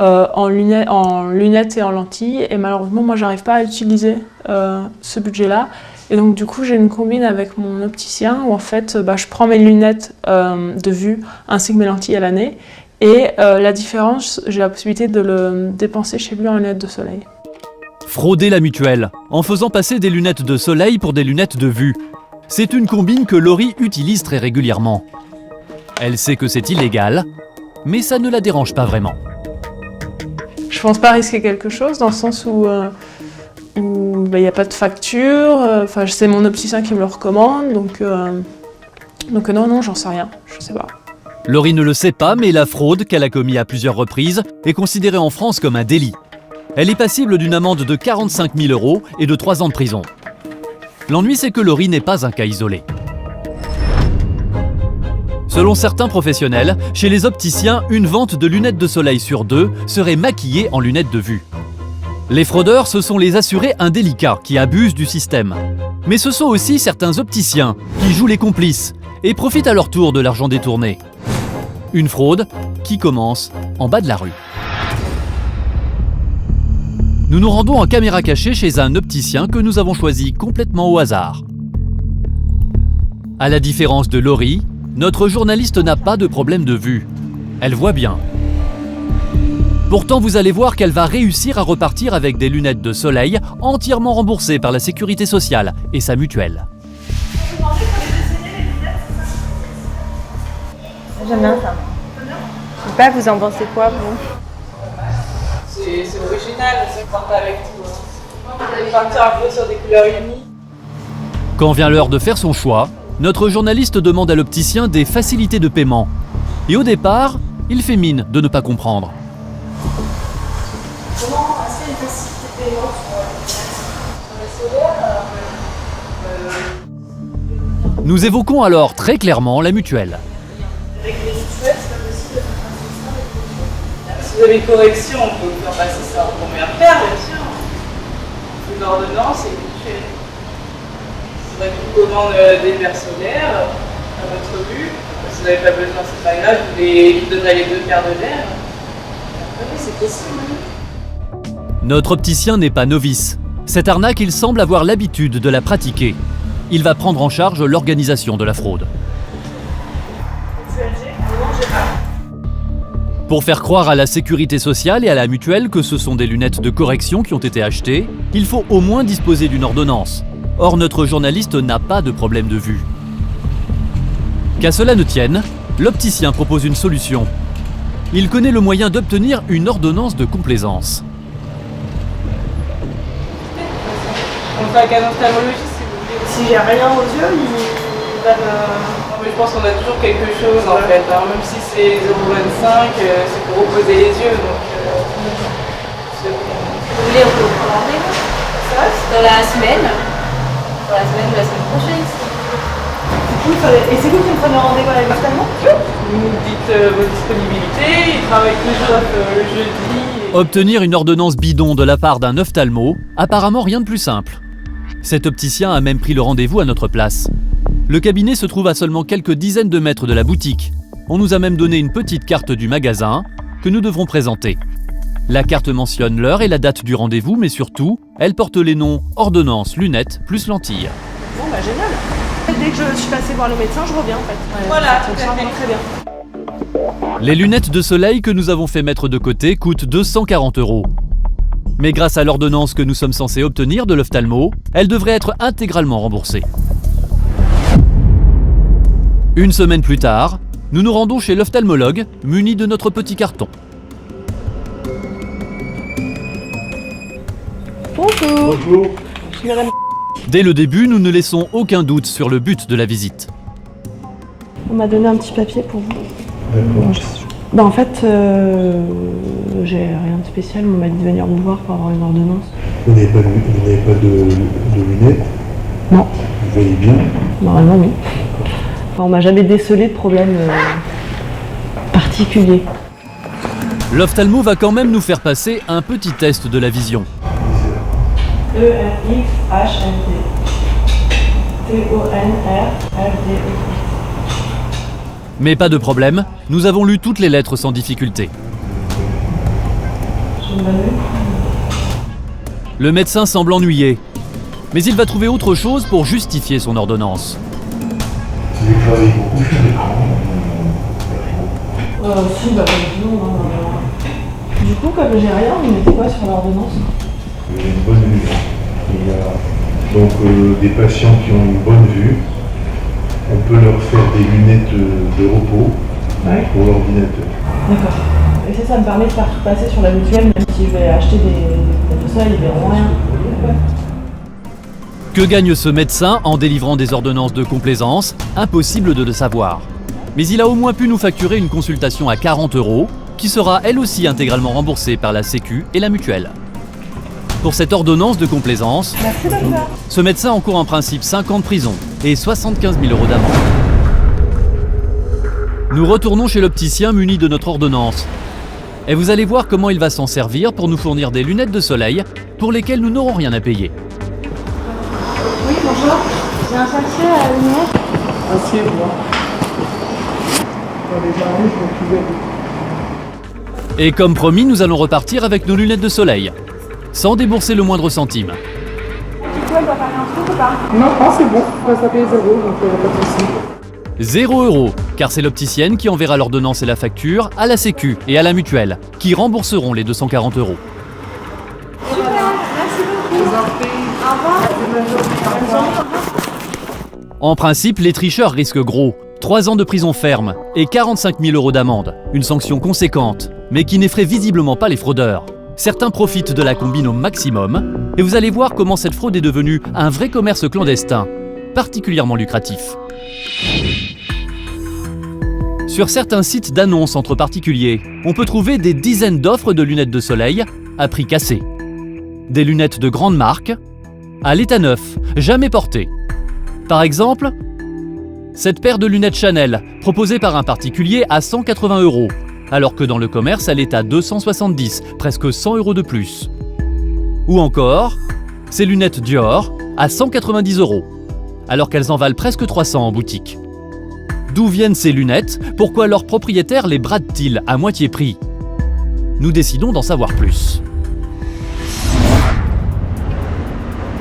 en lunettes et en lentilles. Et malheureusement, moi, j'arrive pas à utiliser ce budget-là. Et donc, du coup, j'ai une combine avec mon opticien où, en fait, je prends mes lunettes de vue ainsi que mes lentilles à l'année. Et la différence, j'ai la possibilité de le dépenser chez lui en lunettes de soleil. Frauder la mutuelle, en faisant passer des lunettes de soleil pour des lunettes de vue. C'est une combine que Laurie utilise très régulièrement. Elle sait que c'est illégal, mais ça ne la dérange pas vraiment. Je pense pas risquer quelque chose dans le sens où il n'y a pas de facture, c'est mon opticien qui me le recommande, donc non, j'en sais rien, je sais pas. Laurie ne le sait pas, mais la fraude qu'elle a commise à plusieurs reprises est considérée en France comme un délit. Elle est passible d'une amende de 45 000 € et de 3 ans de prison. L'ennui, c'est que Laurie n'est pas un cas isolé. Selon certains professionnels, chez les opticiens, une vente de lunettes de soleil sur 2 serait maquillée en lunettes de vue. Les fraudeurs, ce sont les assurés indélicats qui abusent du système. Mais ce sont aussi certains opticiens qui jouent les complices et profitent à leur tour de l'argent détourné. Une fraude qui commence en bas de la rue. Nous nous rendons en caméra cachée chez un opticien que nous avons choisi complètement au hasard. À la différence de Laurie, notre journaliste n'a pas de problème de vue. Elle voit bien. Pourtant, vous allez voir qu'elle va réussir à repartir avec des lunettes de soleil entièrement remboursées par la sécurité sociale et sa mutuelle. J'aime bien ça. Je sais pas, vous en pensez quoi, vous? C'est original, ça part avec tout. Vous allez partir un peu sur des couleurs unies. Quand vient l'heure de faire son choix, notre journaliste demande à l'opticien des facilités de paiement. Et au départ, il fait mine de ne pas comprendre. Comment est-ce qu'il y a une facilité de paiement sur les solaires? Nous évoquons alors très clairement la mutuelle. Avec les mutuelles, c'est pas possible de faire passer ça avec les mutuelles. Si vous avez une correction, on peut faire passer ça en première paire, bien sûr. Une ordonnance et une mutuelle. C'est vrai qu'on commande des paires solaires à votre vue. Si vous n'avez pas besoin, c'est pas grave, je vous donnerai les 2 paires de verres. Oui, c'est possible. Notre opticien n'est pas novice. Cette arnaque, il semble avoir l'habitude de la pratiquer. Il va prendre en charge l'organisation de la fraude. Pour faire croire à la sécurité sociale et à la mutuelle que ce sont des lunettes de correction qui ont été achetées, il faut au moins disposer d'une ordonnance. Or, notre journaliste n'a pas de problème de vue. Qu'à cela ne tienne, l'opticien propose une solution. Il connaît le moyen d'obtenir une ordonnance de complaisance. On fait avec un ophtalmologiste si vous voulez. Si j'ai rien aux yeux, il va me... Non mais je pense qu'on a toujours quelque chose en fait. Alors, même si c'est 0,25, c'est pour reposer les yeux. Donc, Vous voulez, on peut vous prendre rendez-vous dans la semaine. Dans la semaine de la semaine prochaine. et c'est vous qui me prenez rendez-vous avec l'ophtalmo? Vous nous dites vos disponibilités, il travaille toujours le jeudi. Obtenir une ordonnance bidon de la part d'un ophtalmo, apparemment rien de plus simple. Cet opticien a même pris le rendez-vous à notre place. Le cabinet se trouve à seulement quelques dizaines de mètres de la boutique. On nous a même donné une petite carte du magasin que nous devrons présenter. La carte mentionne l'heure et la date du rendez-vous, mais surtout, elle porte les noms ordonnance, lunettes, plus lentilles. Bon bah génial. Dès que je suis passée voir le médecin, je reviens en fait. Ouais, voilà, tout à fait. Très bien. Les lunettes de soleil que nous avons fait mettre de côté coûtent 240 €. Mais grâce à l'ordonnance que nous sommes censés obtenir de l'ophtalmo, elles devraient être intégralement remboursées. Une semaine plus tard, nous nous rendons chez l'ophtalmologue, munis de notre petit carton. Bonjour. Bonjour. Je suis madame. Dès le début, nous ne laissons aucun doute sur le but de la visite. On m'a donné un petit papier pour vous. D'accord. En fait, j'ai rien de spécial, on m'a dit de venir me voir pour avoir une ordonnance. Vous n'avez pas de lunettes? Non. Vous voyez bien? Normalement, oui. Enfin, on m'a jamais décelé de problème particulier. L'ophtalmo va quand même nous faire passer un petit test de la vision. E-R-X-H-N-D. T-O-N-R-L-D-E. Mais pas de problème, nous avons lu toutes les lettres sans difficulté. Le médecin semble ennuyé, mais il va trouver autre chose pour justifier son ordonnance. Vous avez travaillé beaucoup sur l'écran? Si, bah non. Du coup, comme j'ai rien, on mettait quoi sur l'ordonnance? Vous avez une bonne vue. Il y a donc des patients qui ont une bonne vue. On peut leur faire des lunettes de repos pour l'ordinateur. D'accord. Et ça me permet de faire passer sur la mutuelle, même si je vais acheter des lunettes de soleil, ils verront rien. Que gagne ce médecin en délivrant des ordonnances de complaisance? Impossible de le savoir. Mais il a au moins pu nous facturer une consultation à 40 €, qui sera elle aussi intégralement remboursée par la Sécu et la mutuelle. Pour cette ordonnance de complaisance, ce médecin encourt en principe 5 ans de prison et 75 000 € d'amende. Nous retournons chez l'opticien muni de notre ordonnance. Et vous allez voir comment il va s'en servir pour nous fournir des lunettes de soleil pour lesquelles nous n'aurons rien à payer. Oui, bonjour. J'ai un sachet à lunettes. Assieds-moi. Et comme promis, nous allons repartir avec nos lunettes de soleil, sans débourser le moindre centime. Du coup, elle doit faire un truc ou pas? Non, c'est bon. Ça paye 0, donc pas de souci. 0 €, car c'est l'opticienne qui enverra l'ordonnance et la facture à la Sécu et à la mutuelle, qui rembourseront les 240 €. Super, merci beaucoup. Au revoir. En principe, les tricheurs risquent gros. 3 ans de prison ferme et 45 000 € d'amende. Une sanction conséquente, mais qui n'effraie visiblement pas les fraudeurs. Certains profitent de la combine au maximum, et vous allez voir comment cette fraude est devenue un vrai commerce clandestin, particulièrement lucratif. Sur certains sites d'annonces entre particuliers, on peut trouver des dizaines d'offres de lunettes de soleil à prix cassé. Des lunettes de grande marque, à l'état neuf, jamais portées. Par exemple, cette paire de lunettes Chanel, proposée par un particulier à 180 €, alors que dans le commerce, elle est à 270, presque 100 € de plus. Ou encore, ces lunettes Dior à 190 €, alors qu'elles en valent presque 300 en boutique. D'où viennent ces lunettes? Pourquoi leurs propriétaires les bradent-ils à moitié prix? Nous décidons d'en savoir plus.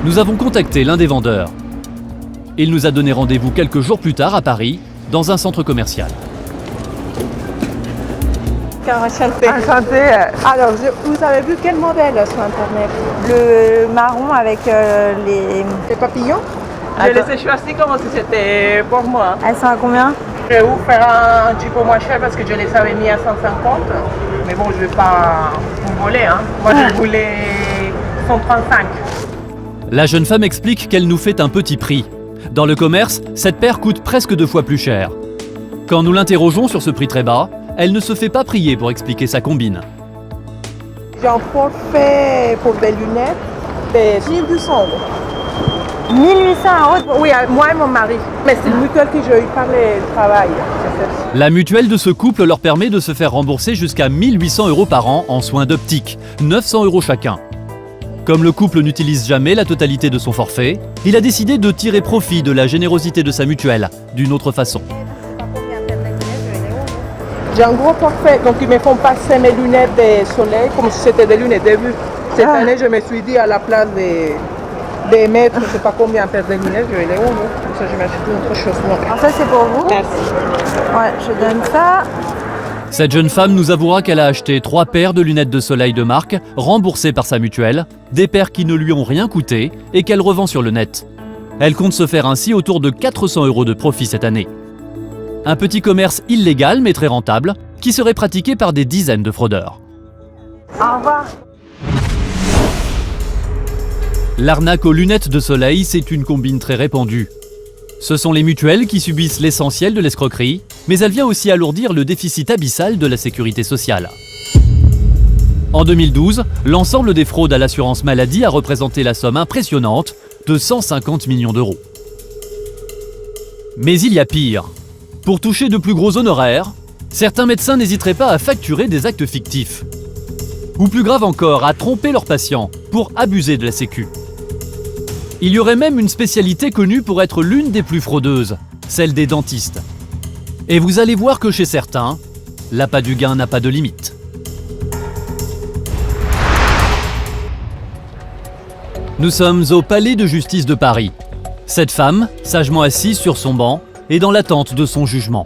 Nous avons contacté l'un des vendeurs. Il nous a donné rendez-vous quelques jours plus tard à Paris, dans un centre commercial. Enchanté. Alors, vous avez vu quel modèle sur Internet? Le marron avec les papillons. Je les ai choisis comme si c'était pour moi. Elles sont à combien? Je vais vous faire un petit peu moins cher parce que je les avais mis à 150. Mais bon, je ne vais pas vous voler. Moi, je voulais 135. La jeune femme explique qu'elle nous fait un petit prix. Dans le commerce, cette paire coûte presque 2 fois plus cher. Quand nous l'interrogeons sur ce prix très bas, elle ne se fait pas prier pour expliquer sa combine. J'en profite pour des lunettes, c'est 1800 €. 1800 €? Oui, moi et mon mari. Mais c'est le mutuel que j'ai eu par le travail. La mutuelle de ce couple leur permet de se faire rembourser jusqu'à 1 800 € par an en soins d'optique, 900 € chacun. Comme le couple n'utilise jamais la totalité de son forfait, il a décidé de tirer profit de la générosité de sa mutuelle, d'une autre façon. J'ai un gros forfait, donc ils me font passer mes lunettes de soleil comme si c'était des lunettes de vue. Cette année, je me suis dit à la place de mettre, je ne sais pas combien paires de lunettes, je vais les ouvrir. Comme ça, je m'achète autre chose. Alors ça, c'est pour vous? Merci. Ouais, je donne ça. Cette jeune femme nous avouera qu'elle a acheté 3 paires de lunettes de soleil de marque, remboursées par sa mutuelle, des paires qui ne lui ont rien coûté et qu'elle revend sur le net. Elle compte se faire ainsi autour de 400 € de profit cette année. Un petit commerce illégal mais très rentable, qui serait pratiqué par des dizaines de fraudeurs. Au revoir. L'arnaque aux lunettes de soleil, c'est une combine très répandue. Ce sont les mutuelles qui subissent l'essentiel de l'escroquerie, mais elle vient aussi alourdir le déficit abyssal de la sécurité sociale. En 2012, l'ensemble des fraudes à l'assurance maladie a représenté la somme impressionnante de 150 millions d'euros. Mais il y a pire. Pour toucher de plus gros honoraires, certains médecins n'hésiteraient pas à facturer des actes fictifs. Ou plus grave encore, à tromper leurs patients pour abuser de la Sécu. Il y aurait même une spécialité connue pour être l'une des plus fraudeuses, celle des dentistes. Et vous allez voir que chez certains, l'appât du gain n'a pas de limite. Nous sommes au Palais de justice de Paris. Cette femme, sagement assise sur son banc, est dans l'attente de son jugement.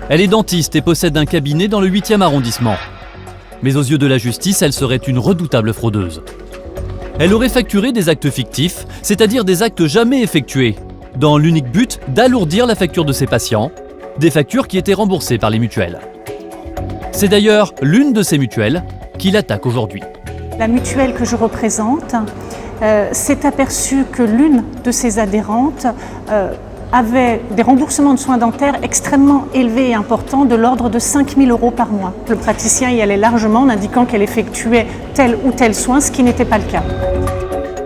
Elle est dentiste et possède un cabinet dans le 8e arrondissement. Mais aux yeux de la justice, elle serait une redoutable fraudeuse. Elle aurait facturé des actes fictifs, c'est-à-dire des actes jamais effectués, dans l'unique but d'alourdir la facture de ses patients, des factures qui étaient remboursées par les mutuelles. C'est d'ailleurs l'une de ces mutuelles qui l'attaque aujourd'hui. La mutuelle que je représente s'est aperçue que l'une de ses adhérentes avait des remboursements de soins dentaires extrêmement élevés et importants, de l'ordre de 5 000 € par mois. Le praticien y allait largement en indiquant qu'elle effectuait tel ou tel soin, ce qui n'était pas le cas.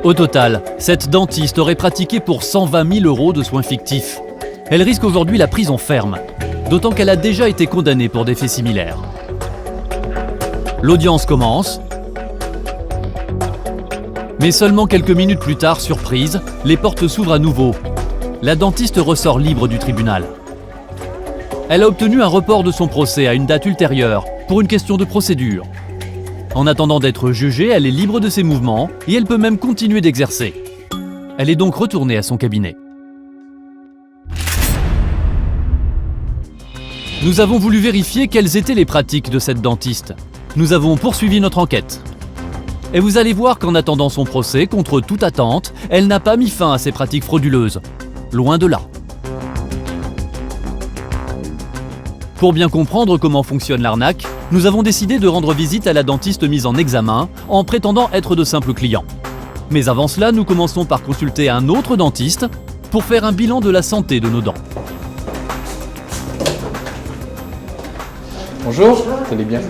Au total, cette dentiste aurait pratiqué pour 120 000 € de soins fictifs. Elle risque aujourd'hui la prison ferme, d'autant qu'elle a déjà été condamnée pour des faits similaires. L'audience commence, mais seulement quelques minutes plus tard, surprise, les portes s'ouvrent à nouveau. La dentiste ressort libre du tribunal. Elle a obtenu un report de son procès à une date ultérieure, pour une question de procédure. En attendant d'être jugée, elle est libre de ses mouvements et elle peut même continuer d'exercer. Elle est donc retournée à son cabinet. Nous avons voulu vérifier quelles étaient les pratiques de cette dentiste. Nous avons poursuivi notre enquête. Et vous allez voir qu'en attendant son procès, contre toute attente, elle n'a pas mis fin à ses pratiques frauduleuses. Loin de là. Pour bien comprendre comment fonctionne l'arnaque, nous avons décidé de rendre visite à la dentiste mise en examen en prétendant être de simples clients. Mais avant cela, nous commençons par consulter un autre dentiste pour faire un bilan de la santé de nos dents. Bonjour, vous allez bien?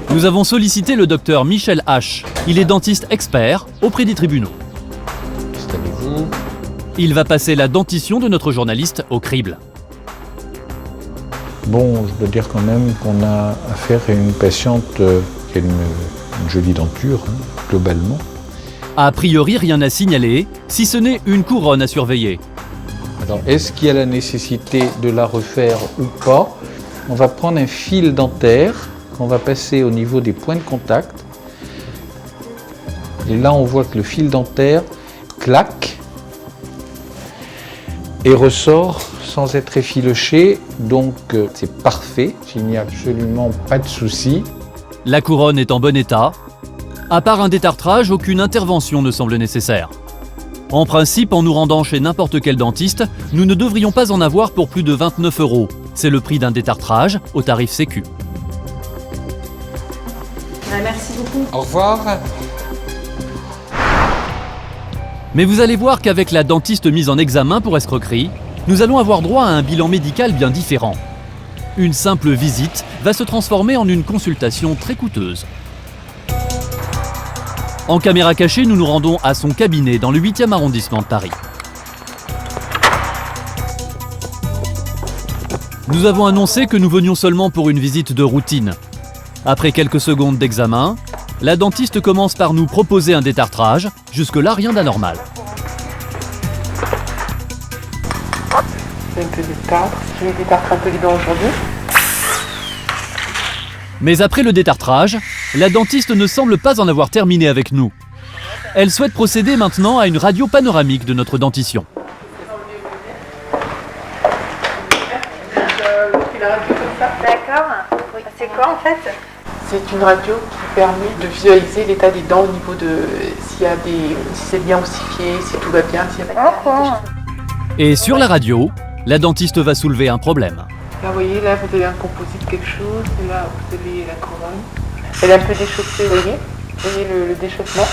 Nous avons sollicité le docteur Michel H. Il est dentiste expert auprès des tribunaux. Installez-vous. Il va passer la dentition de notre journaliste au crible. Bon, je dois dire quand même qu'on a affaire à une patiente qui a une jolie denture, globalement. A priori, rien à signaler, si ce n'est une couronne à surveiller. Alors, est-ce qu'il y a la nécessité de la refaire ou pas? On va prendre un fil dentaire qu'on va passer au niveau des points de contact. Et là, on voit que le fil dentaire claque et ressort sans être effiloché, donc c'est parfait, il n'y a absolument pas de souci. La couronne est en bon état. À part un détartrage, aucune intervention ne semble nécessaire. En principe, en nous rendant chez n'importe quel dentiste, nous ne devrions pas en avoir pour plus de 29 €. C'est le prix d'un détartrage au tarif Sécu. Merci beaucoup. Au revoir. Mais vous allez voir qu'avec la dentiste mise en examen pour escroquerie, nous allons avoir droit à un bilan médical bien différent. Une simple visite va se transformer en une consultation très coûteuse. En caméra cachée, nous nous rendons à son cabinet dans le 8e arrondissement de Paris. Nous avons annoncé que nous venions seulement pour une visite de routine. Après quelques secondes d'examen, la dentiste commence par nous proposer un détartrage. Jusque-là, rien d'anormal. Un peu de tartre. Je vais détartrer un peu les dents aujourd'hui. Mais après le détartrage, la dentiste ne semble pas en avoir terminé avec nous. Elle souhaite procéder maintenant à une radio panoramique de notre dentition. D'accord. C'est quoi en fait? C'est une radio qui permet de visualiser l'état des dents au niveau de si c'est bien ossifié, si tout va bien, s'il y a pas de... Et sur la radio, la dentiste va soulever un problème. Là, vous voyez, là, vous avez un composite de quelque chose, et là, vous avez la couronne. Elle est un peu déchaussée, vous voyez le déchaussement.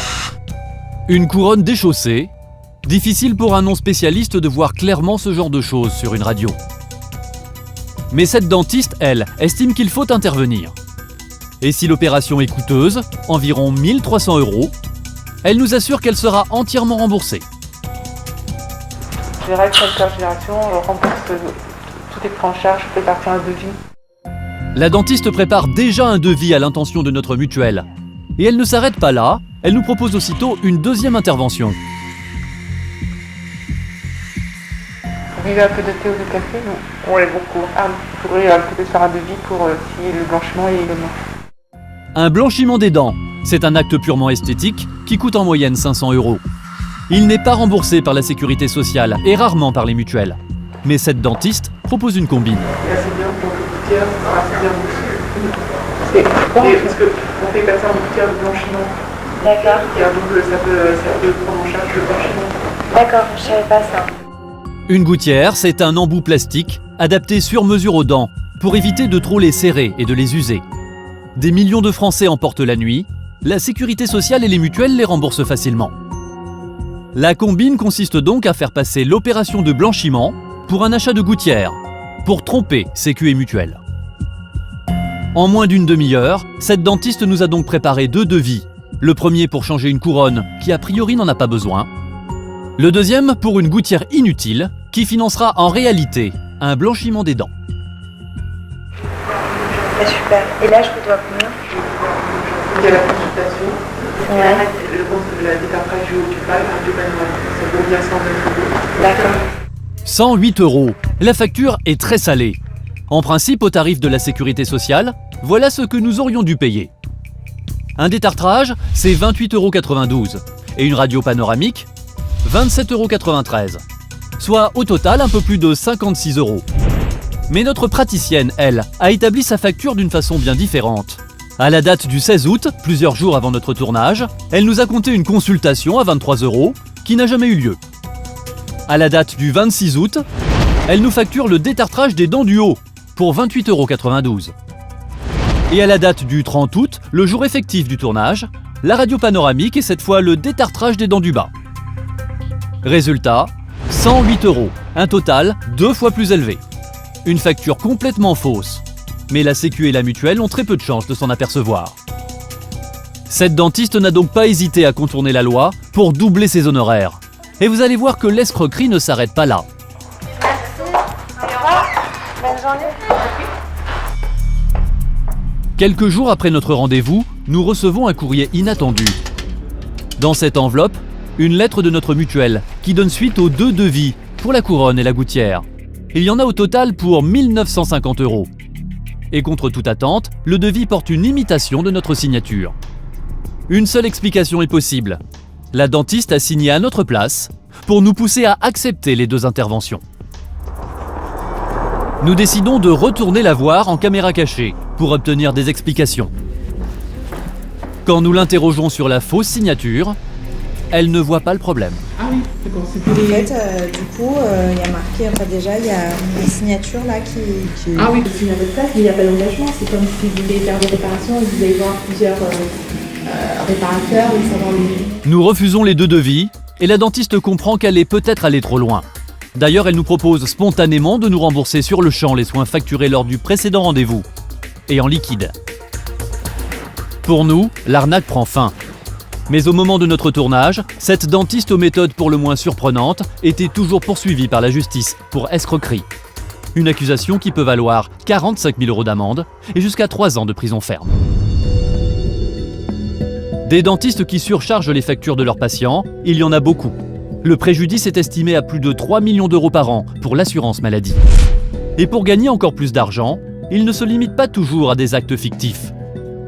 Une couronne déchaussée, Difficile pour un non-spécialiste de voir clairement ce genre de choses sur une radio. Mais cette dentiste, elle, estime qu'il faut intervenir. Et si l'opération est coûteuse, environ 1 300 €, elle nous assure qu'elle sera entièrement remboursée. Je dirais que cette opération rembourse tout est pris en charge, fait partie d'un devis. La dentiste prépare déjà un devis à l'intention de notre mutuelle. Et elle ne s'arrête pas là, elle nous propose aussitôt une deuxième intervention. Vous buvez un peu de thé ou de café? Non. Oui, beaucoup. Ah, vous pourrez peut-être faire un devis pour si le blanchiment est également. Un blanchiment des dents, c'est un acte purement esthétique qui coûte en moyenne 500 €. Il n'est pas remboursé par la sécurité sociale et rarement par les mutuelles. Mais cette dentiste propose une combine. Et assez bien pour le gouttière, assez bien aussi. Parce qu'on fait passer un gouttière de blanchiment. D'accord. Et donc ça peut prendre en charge le blanchiment. D'accord, je savais pas ça. Une gouttière, c'est un embout plastique adapté sur mesure aux dents pour éviter de trop les serrer et de les user. Des millions de Français en portent la nuit, la sécurité sociale et les mutuelles les remboursent facilement. La combine consiste donc à faire passer l'opération de blanchiment pour un achat de gouttière, pour tromper Sécu et mutuelle. En moins d'une demi-heure, cette dentiste nous a donc préparé 2 devis. Le premier pour changer une couronne qui a priori n'en a pas besoin. Le deuxième pour une gouttière inutile qui financera en réalité un blanchiment des dents. Super. Et là, je vous dois combien? Il y a la consultation, Ouais. le détartrage du haut du pal, ça vaut bien 109 €. D'accord. 108 €. La facture est très salée. En principe, au tarif de la sécurité sociale, voilà ce que nous aurions dû payer. Un détartrage, c'est 28,92 €. Et une radio panoramique, 27,93 €. Soit au total un peu plus de 56 €. Mais notre praticienne, elle, a établi sa facture d'une façon bien différente. À la date du 16 août, plusieurs jours avant notre tournage, elle nous a compté une consultation à 23 € qui n'a jamais eu lieu. À la date du 26 août, elle nous facture le détartrage des dents du haut pour 28,92 €. Et à la date du 30 août, le jour effectif du tournage, la radio panoramique et cette fois le détartrage des dents du bas. Résultat, 108 €, un total 2 fois plus élevé. Une facture complètement fausse. Mais la Sécu et la mutuelle ont très peu de chances de s'en apercevoir. Cette dentiste n'a donc pas hésité à contourner la loi pour doubler ses honoraires. Et vous allez voir que l'escroquerie ne s'arrête pas là. Bonne journée. Quelques jours après notre rendez-vous, nous recevons un courrier inattendu. Dans cette enveloppe, une lettre de notre mutuelle qui donne suite aux 2 devis pour la couronne et la gouttière. Il y en a au total pour 1 950 €. Et contre toute attente, le devis porte une imitation de notre signature. Une seule explication est possible. La dentiste a signé à notre place pour nous pousser à accepter les 2 interventions. Nous décidons de retourner la voir en caméra cachée pour obtenir des explications. Quand nous l'interrogeons sur la fausse signature, elle ne voit pas le problème. Ah oui, d'accord. En fait, du coup, il y a marqué, enfin déjà, il y a une signature là qui... Ah oui, c'est une autre place, mais il n'y a pas d'engagement. C'est comme si vous voulez faire des réparations et vous allez voir plusieurs réparateurs et savoir les... Nous refusons les 2 devis et la dentiste comprend qu'elle est peut-être allée trop loin. D'ailleurs, elle nous propose spontanément de nous rembourser sur le champ les soins facturés lors du précédent rendez-vous, et en liquide. Pour nous, l'arnaque prend fin. Mais au moment de notre tournage, cette dentiste aux méthodes pour le moins surprenantes était toujours poursuivie par la justice pour escroquerie. Une accusation qui peut valoir 45 000 € d'amende et jusqu'à 3 ans de prison ferme. Des dentistes qui surchargent les factures de leurs patients, il y en a beaucoup. Le préjudice est estimé à plus de 3 millions € par an pour l'assurance maladie. Et pour gagner encore plus d'argent, ils ne se limitent pas toujours à des actes fictifs.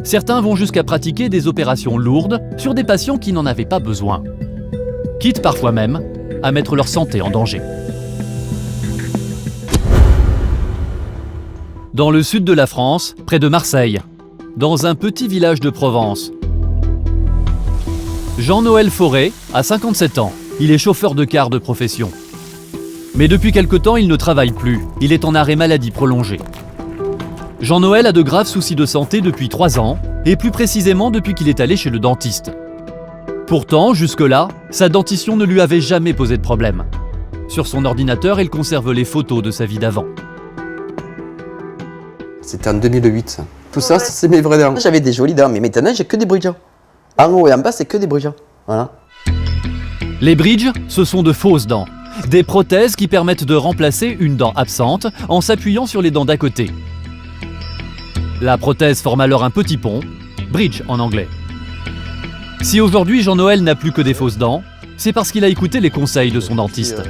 Certains vont jusqu'à pratiquer des opérations lourdes sur des patients qui n'en avaient pas besoin. Quitte parfois même à mettre leur santé en danger. Dans le sud de la France, près de Marseille, dans un petit village de Provence, Jean-Noël Fauré a 57 ans. Il est chauffeur de car de profession. Mais depuis quelque temps, il ne travaille plus. Il est en arrêt maladie prolongé. Jean-Noël a de graves soucis de santé depuis 3 ans, et plus précisément depuis qu'il est allé chez le dentiste. Pourtant, jusque-là, sa dentition ne lui avait jamais posé de problème. Sur son ordinateur, il conserve les photos de sa vie d'avant. C'était en 2008, ça. Tout ça, c'est mes vraies dents. J'avais des jolies dents, mais maintenant, j'ai que des bridges. En haut et en bas, c'est que des bridges. Voilà. Les bridges, ce sont de fausses dents. Des prothèses qui permettent de remplacer une dent absente en s'appuyant sur les dents d'à côté. La prothèse forme alors un petit pont, bridge en anglais. Si aujourd'hui Jean-Noël n'a plus que des fausses dents, c'est parce qu'il a écouté les conseils de son dentiste.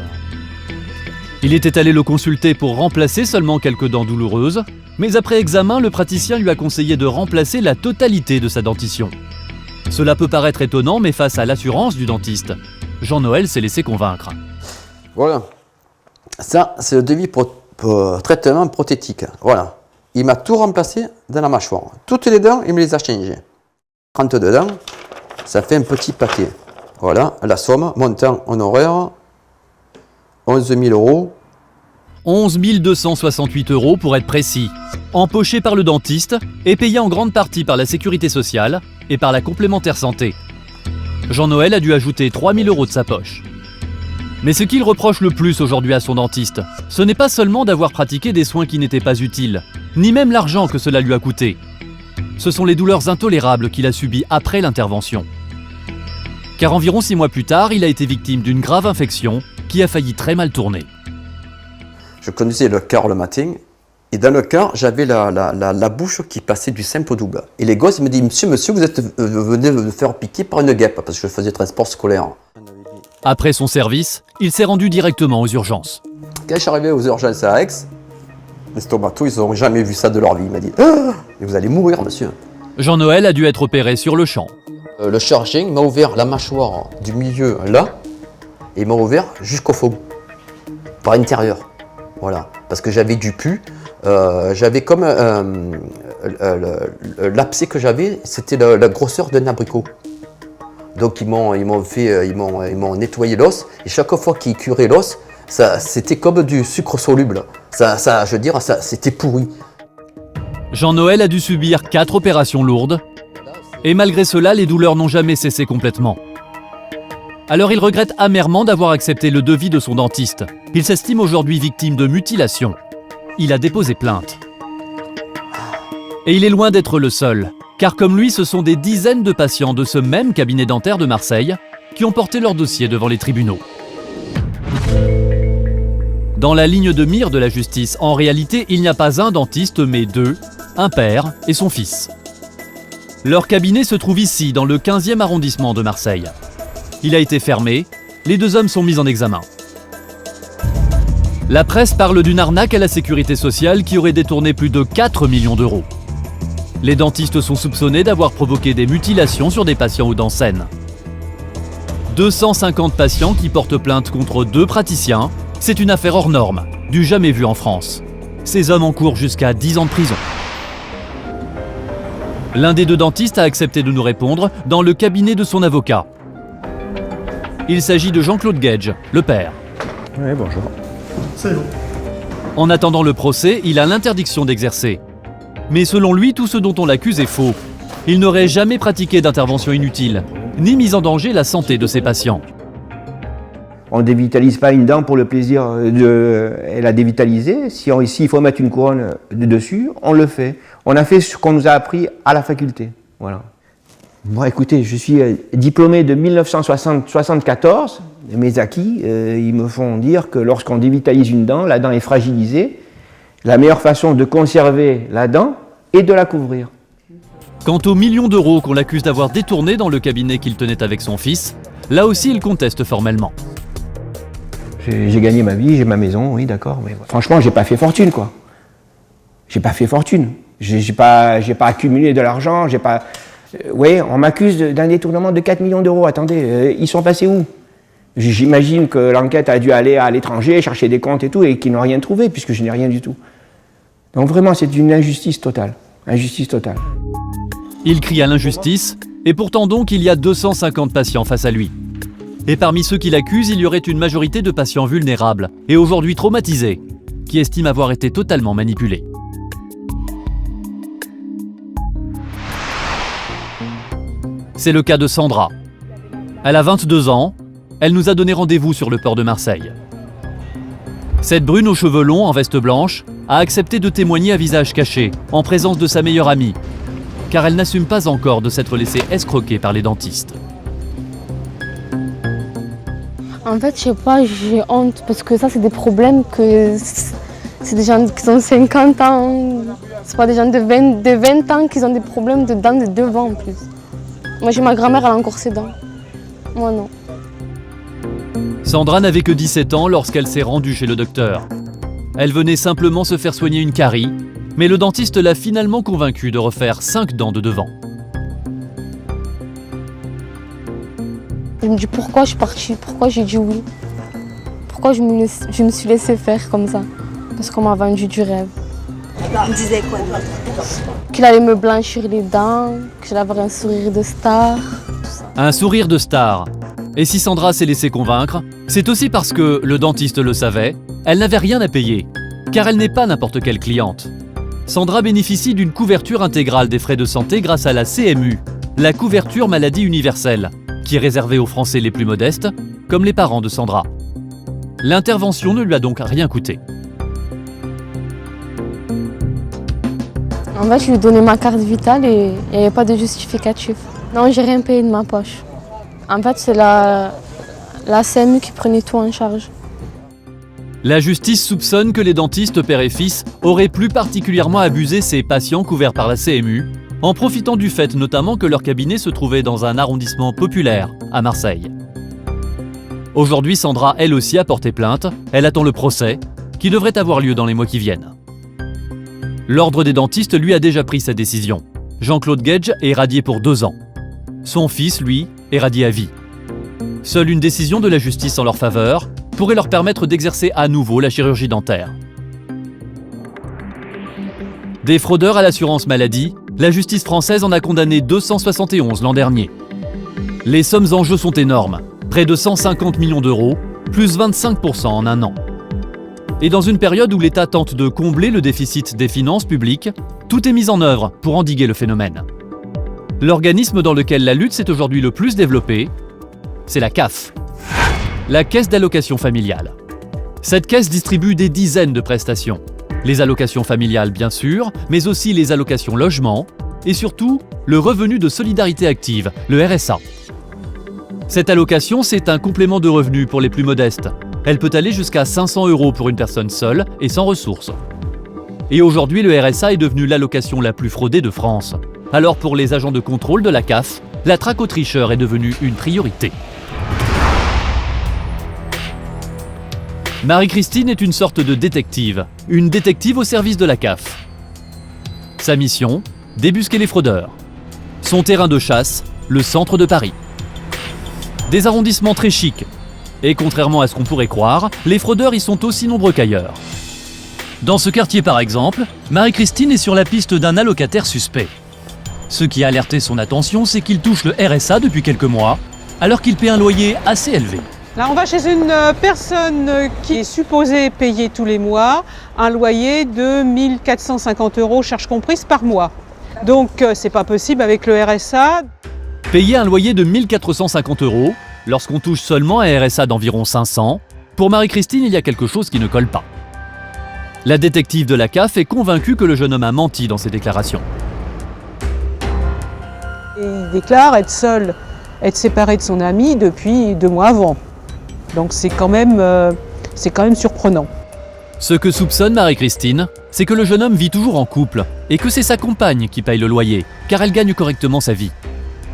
Il était allé le consulter pour remplacer seulement quelques dents douloureuses, mais après examen, le praticien lui a conseillé de remplacer la totalité de sa dentition. Cela peut paraître étonnant, mais face à l'assurance du dentiste, Jean-Noël s'est laissé convaincre. Voilà. Ça, c'est le devis pour traitement prothétique. Voilà. Il m'a tout remplacé dans la mâchoire. Toutes les dents, il me les a changées. 32 dents, ça fait un petit paquet. Voilà, la somme, montant honoraire, 11 000 €. 11 268 € pour être précis, empoché par le dentiste et payé en grande partie par la sécurité sociale et par la complémentaire santé. Jean-Noël a dû ajouter 3 000 € de sa poche. Mais ce qu'il reproche le plus aujourd'hui à son dentiste, ce n'est pas seulement d'avoir pratiqué des soins qui n'étaient pas utiles, ni même l'argent que cela lui a coûté. Ce sont les douleurs intolérables qu'il a subies après l'intervention. Car environ 6 mois plus tard, il a été victime d'une grave infection qui a failli très mal tourner. Je conduisais le car le matin, et dans le car, j'avais la bouche qui passait du simple au double. Et les gosses me disent « Monsieur, vous êtes venez me faire piquer par une guêpe », parce que je faisais transport scolaire. Après son service, il s'est rendu directement aux urgences. Quand je suis arrivé aux urgences à Aix, les stomatos, ils n'ont jamais vu ça de leur vie. Il m'a dit « Ah, vous allez mourir, monsieur ». Jean-Noël a dû être opéré sur le champ. Le chirurgien m'a ouvert la mâchoire du milieu là, et il m'a ouvert jusqu'au fond, par l'intérieur. Voilà, parce que j'avais du pus, j'avais comme l'abcès que j'avais, c'était la grosseur d'un abricot. Donc ils m'ont nettoyé l'os, et chaque fois qu'ils curaient l'os, c'était comme du sucre soluble. Je veux dire, c'était pourri. Jean-Noël a dû subir 4 opérations lourdes, et malgré cela, les douleurs n'ont jamais cessé complètement. Alors il regrette amèrement d'avoir accepté le devis de son dentiste. Il s'estime aujourd'hui victime de mutilation. Il a déposé plainte. Et il est loin d'être le seul, car comme lui, ce sont des dizaines de patients de ce même cabinet dentaire de Marseille qui ont porté leur dossier devant les tribunaux. Dans la ligne de mire de la justice, en réalité, il n'y a pas un dentiste, mais 2, un père et son fils. Leur cabinet se trouve ici, dans le 15e arrondissement de Marseille. Il a été fermé, les 2 hommes sont mis en examen. La presse parle d'une arnaque à la sécurité sociale qui aurait détourné plus de 4 millions d'euros. Les dentistes sont soupçonnés d'avoir provoqué des mutilations sur des patients aux dents saines. 250 patients qui portent plainte contre 2 praticiens, c'est une affaire hors norme, du jamais vu en France. Ces hommes encourent jusqu'à 10 ans de prison. L'un des 2 dentistes a accepté de nous répondre dans le cabinet de son avocat. Il s'agit de Jean-Claude Gage, le père. Oui, bonjour. C'est bon. En attendant le procès, il a l'interdiction d'exercer. Mais selon lui, tout ce dont on l'accuse est faux. Il n'aurait jamais pratiqué d'intervention inutile, ni mis en danger la santé de ses patients. On ne dévitalise pas une dent pour le plaisir de la dévitaliser. S'il faut mettre une couronne dessus, on le fait. On a fait ce qu'on nous a appris à la faculté. Voilà. Bon, écoutez, je suis diplômé de 1974. Mes acquis, ils me font dire que lorsqu'on dévitalise une dent, la dent est fragilisée. La meilleure façon de conserver la dent est de la couvrir. Quant aux millions d'euros qu'on l'accuse d'avoir détournés dans le cabinet qu'il tenait avec son fils, là aussi il conteste formellement. J'ai gagné ma vie, j'ai ma maison, oui d'accord, mais franchement j'ai pas fait fortune quoi. J'ai pas fait fortune. J'ai pas accumulé de l'argent, j'ai pas... Oui, on m'accuse d'un détournement de 4 millions d'euros, attendez, ils sont passés où? J'imagine que l'enquête a dû aller à l'étranger, chercher des comptes et tout, et qu'ils n'ont rien trouvé, puisque je n'ai rien du tout. Donc vraiment, c'est une injustice totale. Injustice totale. Il crie à l'injustice, et pourtant donc il y a 250 patients face à lui. Et parmi ceux qui l'accusent, il y aurait une majorité de patients vulnérables, et aujourd'hui traumatisés, qui estiment avoir été totalement manipulés. C'est le cas de Sandra. Elle a 22 ans, elle nous a donné rendez-vous sur le port de Marseille. Cette brune aux cheveux longs en veste blanche a accepté de témoigner à visage caché, en présence de sa meilleure amie, car elle n'assume pas encore de s'être laissée escroquer par les dentistes. En fait, je sais pas, j'ai honte parce que ça, c'est des problèmes que c'est des gens qui ont 50 ans. C'est pas des gens de 20 ans qui ont des problèmes de dents de devant en plus. Moi, j'ai ma grand-mère, elle a encore ses dents. Moi, non. Sandra n'avait que 17 ans lorsqu'elle s'est rendue chez le docteur. Elle venait simplement se faire soigner une carie, mais le dentiste l'a finalement convaincue de refaire 5 dents de devant. Je me dis pourquoi je suis partie, pourquoi j'ai dit oui. Pourquoi je me suis laissée faire comme ça. Parce qu'on m'a vendu du rêve. Il disait quoi d'autre? Qu'il allait me blanchir les dents, que j'allais avoir un sourire de star. Un sourire de star. Et si Sandra s'est laissée convaincre, c'est aussi parce que, le dentiste le savait, elle n'avait rien à payer, car elle n'est pas n'importe quelle cliente. Sandra bénéficie d'une couverture intégrale des frais de santé grâce à la CMU, la couverture maladie universelle, qui est réservée aux Français les plus modestes, comme les parents de Sandra. L'intervention ne lui a donc rien coûté. En fait, je lui ai donné ma carte vitale et il n'y avait pas de justificatif. Non, j'ai rien payé de ma poche. En fait, c'est la CMU qui prenait tout en charge. La justice soupçonne que les dentistes père et fils auraient plus particulièrement abusé ces patients couverts par la CMU, en profitant du fait notamment que leur cabinet se trouvait dans un arrondissement populaire, à Marseille. Aujourd'hui, Sandra, elle aussi, a porté plainte. Elle attend le procès, qui devrait avoir lieu dans les mois qui viennent. L'Ordre des dentistes, lui, a déjà pris sa décision. Jean-Claude Gage est radié pour 2 ans. Son fils, lui, est radié à vie. Seule une décision de la justice en leur faveur pourrait leur permettre d'exercer à nouveau la chirurgie dentaire. Des fraudeurs à l'assurance maladie, la justice française en a condamné 271 l'an dernier. Les sommes en jeu sont énormes, près de 150 millions d'euros, plus 25% en un an. Et dans une période où l'État tente de combler le déficit des finances publiques, tout est mis en œuvre pour endiguer le phénomène. L'organisme dans lequel la lutte s'est aujourd'hui le plus développée, c'est la CAF, la Caisse d'allocation familiale. Cette caisse distribue des dizaines de prestations. Les allocations familiales bien sûr, mais aussi les allocations logement et surtout le revenu de solidarité active, le RSA. Cette allocation, c'est un complément de revenu pour les plus modestes. Elle peut aller jusqu'à 500 € pour une personne seule et sans ressources. Et aujourd'hui, le RSA est devenu l'allocation la plus fraudée de France. Alors pour les agents de contrôle de la CAF, la traque aux tricheurs est devenue une priorité. Marie-Christine est une sorte de détective, une détective au service de la CAF. Sa mission, débusquer les fraudeurs. Son terrain de chasse, le centre de Paris. Des arrondissements très chics. Et contrairement à ce qu'on pourrait croire, les fraudeurs y sont aussi nombreux qu'ailleurs. Dans ce quartier par exemple, Marie-Christine est sur la piste d'un allocataire suspect. Ce qui a alerté son attention, c'est qu'il touche le RSA depuis quelques mois, alors qu'il paie un loyer assez élevé. Là, on va chez une personne qui est supposée payer tous les mois un loyer de 1 450 € charges comprises par mois. Donc, c'est pas possible avec le RSA. Payer un loyer de 1 450 € lorsqu'on touche seulement un RSA d'environ 500, pour Marie-Christine, il y a quelque chose qui ne colle pas. La détective de la CAF est convaincue que le jeune homme a menti dans ses déclarations. Il déclare être seul, être séparé de son ami depuis 2 mois avant. Donc c'est quand même surprenant. Ce que soupçonne Marie-Christine, c'est que le jeune homme vit toujours en couple et que c'est sa compagne qui paye le loyer, car elle gagne correctement sa vie.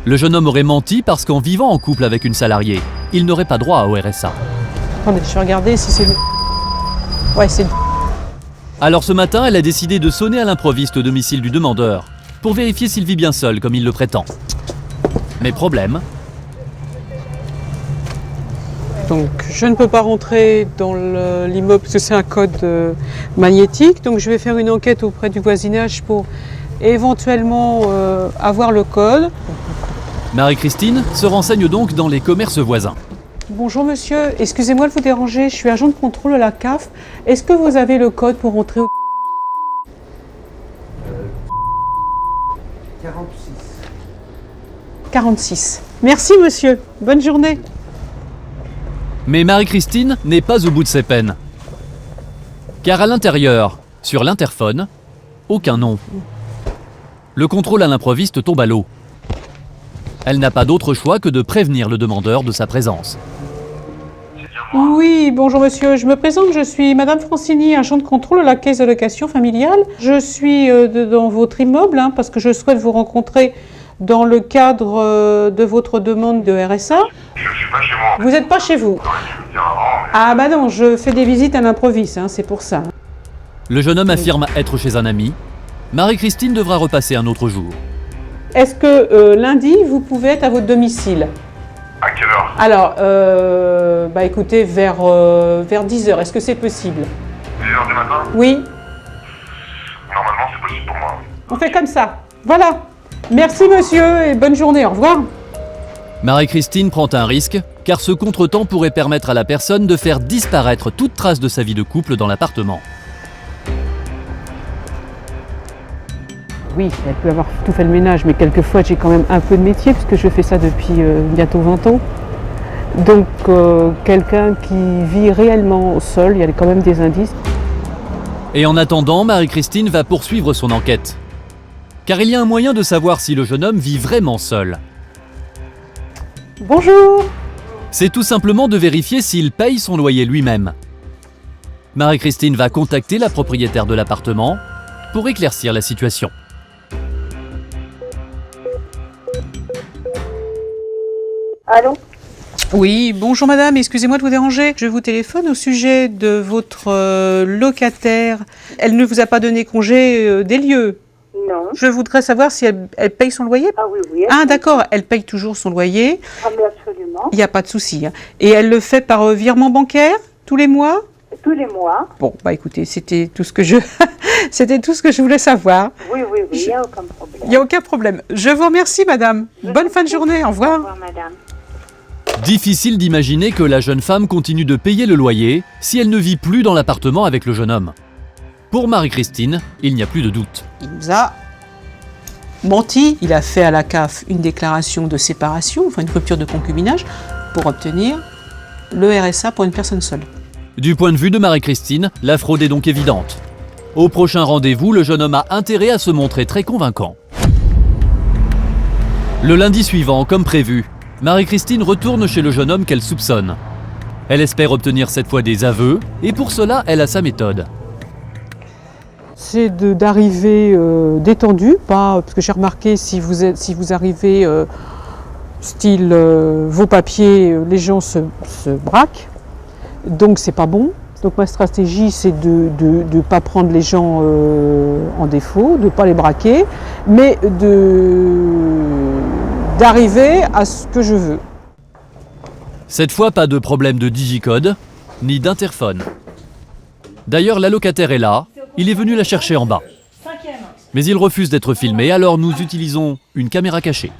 Le jeune homme aurait menti parce qu'en vivant en couple avec une salariée, il n'aurait pas droit au RSA. Attendez, je vais regarder si c'est... Ouais, c'est... Alors ce matin, elle a décidé de sonner à l'improviste au domicile du demandeur pour vérifier s'il vit bien seul comme il le prétend. Mais problème. Donc je ne peux pas rentrer dans l'immeuble parce que c'est un code magnétique. Donc je vais faire une enquête auprès du voisinage pour éventuellement avoir le code. Marie-Christine se renseigne donc dans les commerces voisins. Bonjour monsieur, excusez-moi de vous déranger, je suis agent de contrôle à la CAF. Est-ce que vous avez le code pour rentrer au... 46. 46. Merci monsieur, bonne journée. Mais Marie-Christine n'est pas au bout de ses peines. Car à l'intérieur, sur l'interphone, aucun nom. Le contrôle à l'improviste tombe à l'eau. Elle n'a pas d'autre choix que de prévenir le demandeur de sa présence. Oui, bonjour monsieur, je me présente, je suis Madame Francini, agent de contrôle à la caisse d'allocation familiale. Je suis dans votre immeuble parce que je souhaite vous rencontrer dans le cadre de votre demande de RSA. Je suis pas chez moi. Vous n'êtes pas chez vous? Ah bah non, je fais des visites à l'improviste, c'est pour ça. Le jeune homme affirme être chez un ami. Marie-Christine devra repasser un autre jour. Est-ce que lundi, vous pouvez être à votre domicile? À quelle heure? Alors, bah écoutez, vers 10h, est-ce que c'est possible? 10h du matin? Oui. Normalement, c'est possible pour moi. On fait comme ça. Voilà. Merci monsieur et bonne journée, au revoir. Marie-Christine prend un risque, car ce contretemps pourrait permettre à la personne de faire disparaître toute trace de sa vie de couple dans l'appartement. Oui, elle peut avoir tout fait le ménage, mais quelquefois j'ai quand même un peu de métier, puisque je fais ça depuis bientôt 20 ans. Donc quelqu'un qui vit réellement seul, il y a quand même des indices. Et en attendant, Marie-Christine va poursuivre son enquête. Car il y a un moyen de savoir si le jeune homme vit vraiment seul. Bonjour! C'est tout simplement de vérifier s'il paye son loyer lui-même. Marie-Christine va contacter la propriétaire de l'appartement pour éclaircir la situation. Allô? Oui, bonjour madame, excusez-moi de vous déranger. Je vous téléphone au sujet de votre locataire. Elle ne vous a pas donné congé des lieux? Non. Je voudrais savoir si elle paye son loyer. Ah oui, oui. Ah d'accord, elle paye toujours son loyer. Ah mais absolument. Il n'y a pas de souci. Et elle le fait par virement bancaire, tous les mois? Tous les mois. Bon, bah écoutez, c'était tout ce que je c'était tout ce que je voulais savoir. Oui, oui, oui, il n'y a aucun problème. Il n'y a aucun problème. Je vous remercie madame. Bonne fin de journée, au revoir. Au revoir madame. Difficile d'imaginer que la jeune femme continue de payer le loyer si elle ne vit plus dans l'appartement avec le jeune homme. Pour Marie-Christine, il n'y a plus de doute. Il nous a menti. Il a fait à la CAF une déclaration de séparation, enfin une rupture de concubinage, pour obtenir le RSA pour une personne seule. Du point de vue de Marie-Christine, la fraude est donc évidente. Au prochain rendez-vous, le jeune homme a intérêt à se montrer très convaincant. Le lundi suivant, comme prévu, Marie-Christine retourne chez le jeune homme qu'elle soupçonne. Elle espère obtenir cette fois des aveux, et pour cela, elle a sa méthode. C'est d'arriver détendu, pas parce que j'ai remarqué si vous arrivez style vos papiers, les gens se braquent, donc c'est pas bon. Donc ma stratégie c'est de ne pas prendre les gens en défaut, de ne pas les braquer, mais d'arriver à ce que je veux. Cette fois, pas de problème de digicode, ni d'interphone. D'ailleurs, la locataire est là, il est venu la chercher en bas. Mais il refuse d'être filmé, alors nous utilisons une caméra cachée.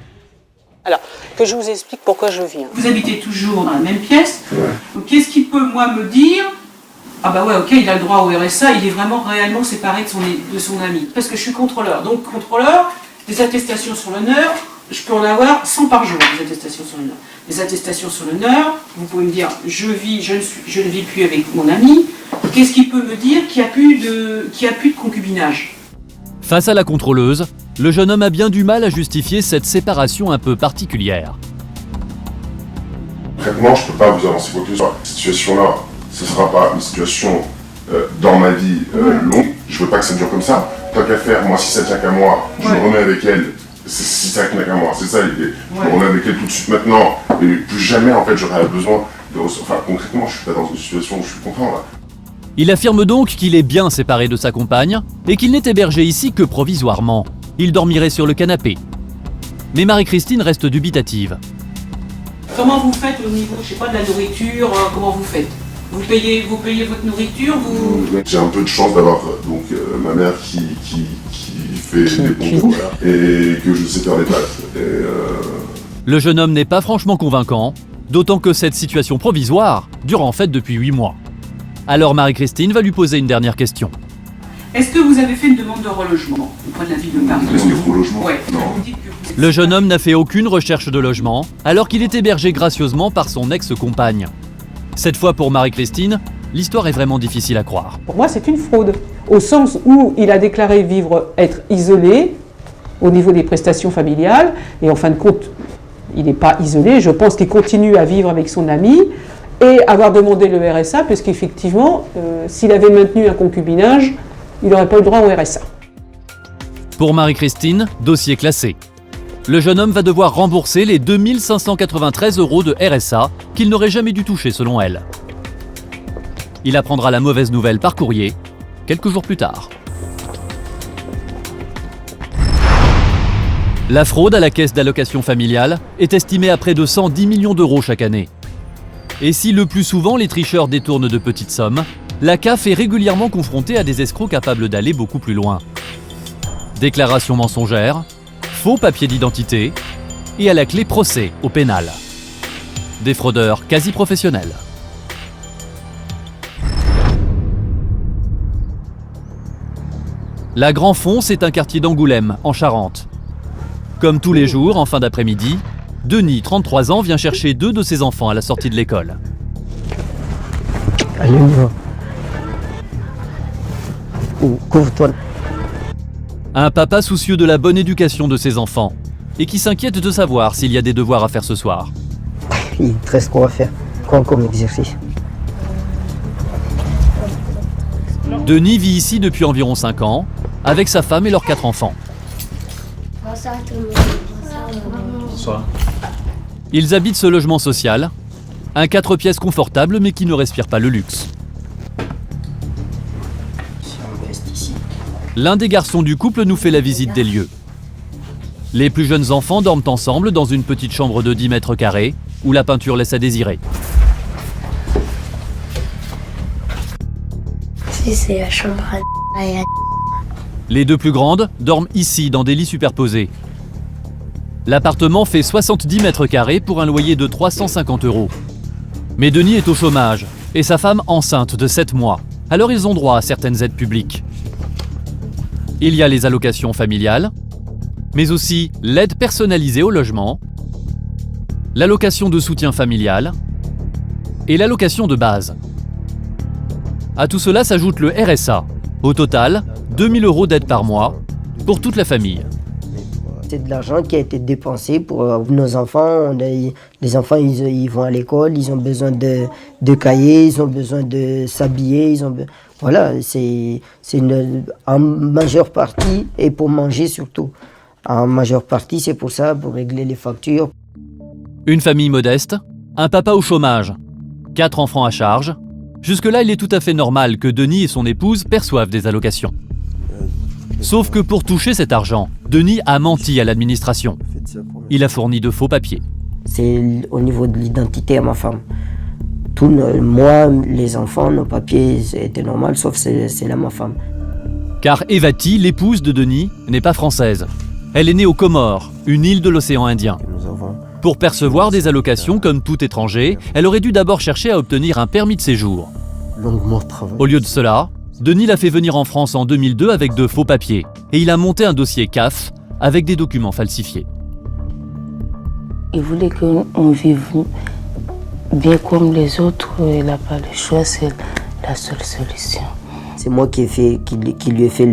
Alors, que je vous explique pourquoi je viens. Vous habitez toujours dans la même pièce, donc qu'est-ce qu'il peut, moi, me dire? Ah bah ouais, ok, il a le droit au RSA, il est vraiment réellement séparé de son ami. Parce que je suis contrôleur, donc contrôleur, des attestations sur l'honneur, je peux en avoir 100 par jour, des attestations sur l'honneur. Des attestations sur l'honneur, vous pouvez me dire, je ne vis plus avec mon ami, qu'est-ce qu'il peut me dire qu'il n'y a plus de concubinage? Face à la contrôleuse, le jeune homme a bien du mal à justifier cette séparation un peu particulière. Concrètement, je ne peux pas vous avancer quoi que ce soit. Cette situation-là, ce ne sera pas une situation dans ma vie longue. Je ne veux pas que ça dure comme ça. Tant qu'à faire, moi, si ça tient qu'à moi, je me remets avec elle. Si ça tient qu'à moi, c'est ça l'idée. Je me remets avec elle tout de suite maintenant. Et plus jamais, en fait, j'aurai besoin de... Enfin, concrètement, je ne suis pas dans une situation où je suis content, là. Il affirme donc qu'il est bien séparé de sa compagne et qu'il n'est hébergé ici que provisoirement. Il dormirait sur le canapé. Mais Marie-Christine reste dubitative. Comment vous faites au niveau, je sais pas, de la nourriture, comment vous faites? Vous payez votre nourriture, J'ai un peu de chance d'avoir donc ma mère qui fait des bons voilà, et que je sais faire des pâtes. Le jeune homme n'est pas franchement convaincant, d'autant que cette situation provisoire dure en fait depuis 8 mois. Alors Marie-Christine va lui poser une dernière question. Est-ce que vous avez fait une demande de relogement auprès de la ville de Paris? De relogement? Ouais. Non. Vous dites que vous êtes- Le jeune homme n'a fait aucune recherche de logement, alors qu'il est hébergé gracieusement par son ex-compagne. Cette fois pour Marie-Christine, l'histoire est vraiment difficile à croire. Pour moi, c'est une fraude, au sens où il a déclaré être isolé au niveau des prestations familiales, et en fin de compte, il n'est pas isolé. Je pense qu'il continue à vivre avec son ami et avoir demandé le RSA, puisqu'effectivement, s'il avait maintenu un concubinage, il n'aurait pas eu le droit au RSA. Pour Marie-Christine, dossier classé. Le jeune homme va devoir rembourser les 2593 € de RSA qu'il n'aurait jamais dû toucher selon elle. Il apprendra la mauvaise nouvelle par courrier, quelques jours plus tard. La fraude à la caisse d'allocation familiale est estimée à près de 110 millions d'euros chaque année. Et si le plus souvent les tricheurs détournent de petites sommes, la CAF est régulièrement confrontée à des escrocs capables d'aller beaucoup plus loin. Déclarations mensongères, faux papiers d'identité et à la clé procès au pénal. Des fraudeurs quasi professionnels. La Grand Fond, c'est un quartier d'Angoulême, en Charente. Comme tous les jours, en fin d'après-midi, Denis, 33 ans, vient chercher 2 de ses enfants à la sortie de l'école. Allez, on y va. Couvre-toi. Un papa soucieux de la bonne éducation de ses enfants et qui s'inquiète de savoir s'il y a des devoirs à faire ce soir. Il te reste quoi à faire? Quoi comme exercice? Denis vit ici depuis environ 5 ans, avec sa femme et leurs 4 enfants. Bonsoir tout le monde. Bonsoir. Ils habitent ce logement social, un 4 pièces confortable mais qui ne respire pas le luxe. L'un des garçons du couple nous fait la visite des lieux. Les plus jeunes enfants dorment ensemble dans une petite chambre de 10 mètres carrés où la peinture laisse à désirer. Si, c'est la chambre à... Les 2 plus grandes dorment ici dans des lits superposés. L'appartement fait 70 mètres carrés pour un loyer de 350 €. Mais Denis est au chômage et sa femme enceinte de 7 mois. Alors ils ont droit à certaines aides publiques. Il y a les allocations familiales, mais aussi l'aide personnalisée au logement, l'allocation de soutien familial et l'allocation de base. À tout cela s'ajoute le RSA. Au total, 2 000 € d'aide par mois pour toute la famille. C'est de l'argent qui a été dépensé pour nos enfants. Les enfants, ils vont à l'école, ils ont besoin de cahiers, ils ont besoin de s'habiller, voilà, c'est en majeure partie, et pour manger surtout. En majeure partie, c'est pour ça, pour régler les factures. Une famille modeste, un papa au chômage, 4 enfants à charge. Jusque-là, il est tout à fait normal que Denis et son épouse perçoivent des allocations. Sauf que pour toucher cet argent, Denis a menti à l'administration. Il a fourni de faux papiers. C'est au niveau de l'identité à ma femme. Moi, les enfants, nos papiers étaient normaux, sauf c'est là ma femme. Car Evati, l'épouse de Denis, n'est pas française. Elle est née aux Comores, une île de l'océan Indien. Pour percevoir des allocations comme tout étranger, elle aurait dû d'abord chercher à obtenir un permis de séjour. Au lieu de cela, Denis l'a fait venir en France en 2002 avec de faux papiers et il a monté un dossier CAF avec des documents falsifiés. Il voulait qu'on vive bien comme les autres, il n'a pas le choix, c'est la seule solution. C'est moi qui lui ai fait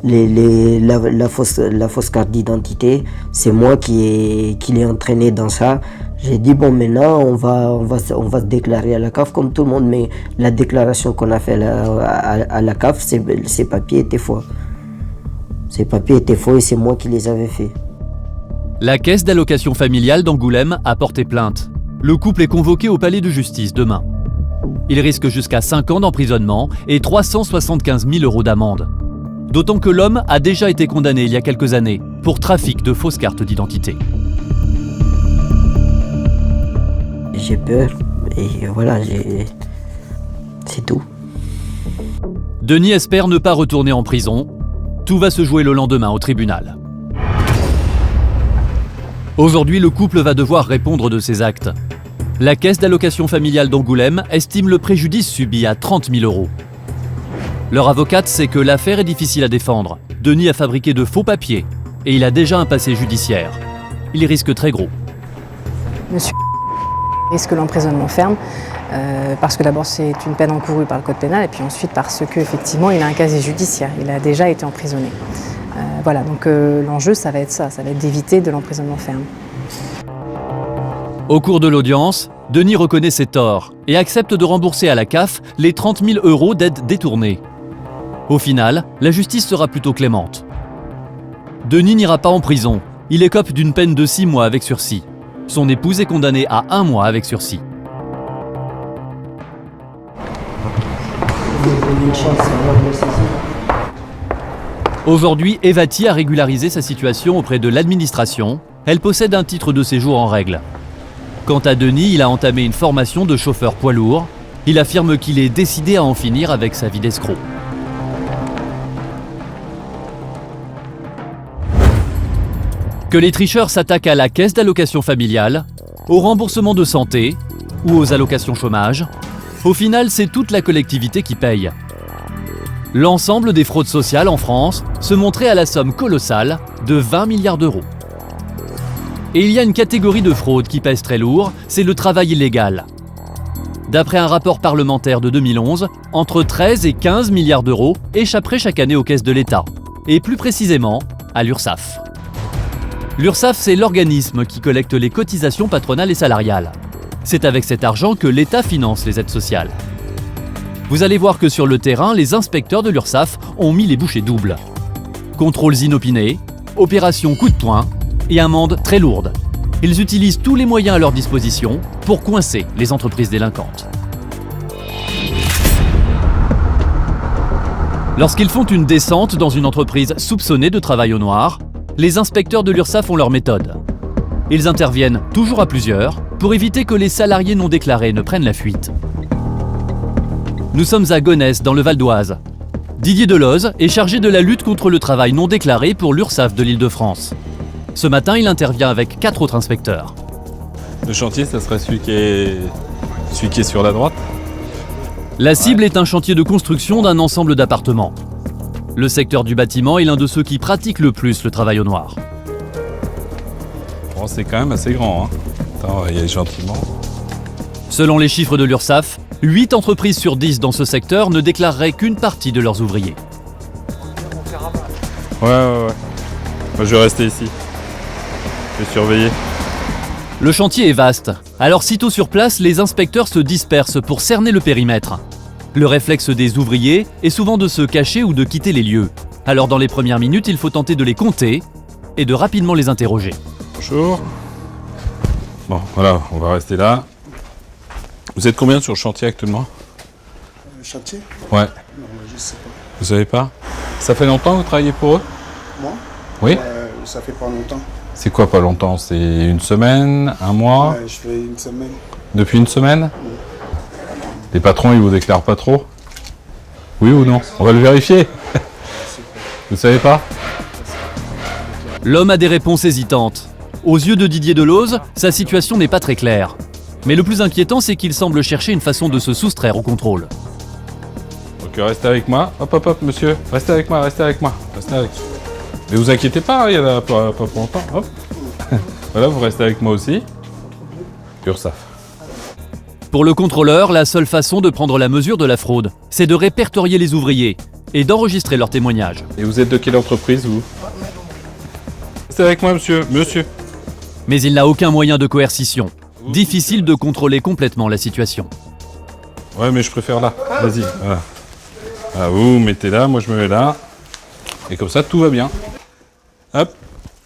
la fausse carte d'identité. C'est moi qui l'ai entraîné dans ça. J'ai dit bon, maintenant on va se déclarer à la CAF comme tout le monde, mais la déclaration qu'on a fait à la CAF, ces papiers étaient faux. Ces papiers étaient faux et c'est moi qui les avais faits. La caisse d'allocation familiale d'Angoulême a porté plainte. Le couple est convoqué au palais de justice demain. Il risque jusqu'à 5 ans d'emprisonnement et 375 000 € d'amende. D'autant que l'homme a déjà été condamné il y a quelques années pour trafic de fausses cartes d'identité. J'ai peur et voilà, c'est tout. Denis espère ne pas retourner en prison. Tout va se jouer le lendemain au tribunal. Aujourd'hui, le couple va devoir répondre de ses actes. La caisse d'allocation familiale d'Angoulême estime le préjudice subi à 30 000 €. Leur avocate sait que l'affaire est difficile à défendre. Denis a fabriqué de faux papiers et il a déjà un passé judiciaire. Il risque très gros. Monsieur risque l'emprisonnement ferme parce que d'abord c'est une peine encourue par le code pénal et puis ensuite parce qu'effectivement il a un casier judiciaire, il a déjà été emprisonné. Voilà, donc l'enjeu ça va être ça va être d'éviter de l'emprisonnement ferme. Au cours de l'audience, Denis reconnaît ses torts et accepte de rembourser à la CAF les 30 000 € d'aide détournée. Au final, la justice sera plutôt clémente. Denis n'ira pas en prison, il écope d'une peine de 6 mois avec sursis. Son épouse est condamnée à 1 mois avec sursis. Aujourd'hui, Evati a régularisé sa situation auprès de l'administration. Elle possède un titre de séjour en règle. Quant à Denis, il a entamé une formation de chauffeur poids lourd. Il affirme qu'il est décidé à en finir avec sa vie d'escroc. Que les tricheurs s'attaquent à la caisse d'allocation familiale, au remboursement de santé ou aux allocations chômage, au final, c'est toute la collectivité qui paye. L'ensemble des fraudes sociales en France se montrait à la somme colossale de 20 milliards d'euros. Et il y a une catégorie de fraude qui pèse très lourd, c'est le travail illégal. D'après un rapport parlementaire de 2011, entre 13 et 15 milliards d'euros échapperaient chaque année aux caisses de l'État, et plus précisément à l'URSSAF. L'URSSAF, c'est l'organisme qui collecte les cotisations patronales et salariales. C'est avec cet argent que l'État finance les aides sociales. Vous allez voir que sur le terrain, les inspecteurs de l'URSSAF ont mis les bouchées doubles. Contrôles inopinés, opérations coup de poing et amendes très lourdes. Ils utilisent tous les moyens à leur disposition pour coincer les entreprises délinquantes. Lorsqu'ils font une descente dans une entreprise soupçonnée de travail au noir, les inspecteurs de l'URSSAF ont leur méthode. Ils interviennent toujours à plusieurs pour éviter que les salariés non déclarés ne prennent la fuite. Nous sommes à Gonesse, dans le Val d'Oise. Didier Deloz est chargé de la lutte contre le travail non déclaré pour l'URSSAF de l'Île-de-France. Ce matin, il intervient avec 4 autres inspecteurs. Le chantier, ça serait celui qui est sur la droite. La cible est un chantier de construction d'un ensemble d'appartements. Le secteur du bâtiment est l'un de ceux qui pratiquent le plus le travail au noir. Bon, c'est quand même assez grand, hein. Attends, il y a gentiment. Selon les chiffres de l'URSSAF, 8 entreprises sur 10 dans ce secteur ne déclareraient qu'une partie de leurs ouvriers. Ouais. Moi, je vais rester ici. Je vais surveiller. Le chantier est vaste. Alors sitôt sur place, les inspecteurs se dispersent pour cerner le périmètre. Le réflexe des ouvriers est souvent de se cacher ou de quitter les lieux. Alors dans les premières minutes, il faut tenter de les compter et de rapidement les interroger. Bonjour. Bon, voilà, on va rester là. Vous êtes combien sur le chantier actuellement? Chantier? Ouais. Non, je sais pas. Vous savez pas? Ça fait longtemps que vous travaillez pour eux? Moi? Oui. Ça fait pas longtemps. C'est quoi pas longtemps? C'est une semaine? Un mois? Je fais une semaine. Depuis une semaine? Oui. Les patrons, ils vous déclarent pas trop? Oui ou non? On va le vérifier. Vous savez pas? L'homme a des réponses hésitantes. Aux yeux de Didier Deloz, sa situation n'est pas très claire. Mais le plus inquiétant, c'est qu'il semble chercher une façon de se soustraire au contrôle. Donc restez avec moi. Hop, monsieur. Restez avec moi. Mais vous inquiétez pas, il y en a pas pour longtemps. Hop. Voilà, vous restez avec moi aussi. URSSAF. Pour le contrôleur, la seule façon de prendre la mesure de la fraude, c'est de répertorier les ouvriers et d'enregistrer leurs témoignages. Et vous êtes de quelle entreprise, vous? Restez avec moi, monsieur. Mais il n'a aucun moyen de coercition. Difficile de contrôler complètement la situation. Ouais, mais je préfère là. Vas-y, voilà. Voilà, vous mettez là, moi je me mets là. Et comme ça, tout va bien. Hop.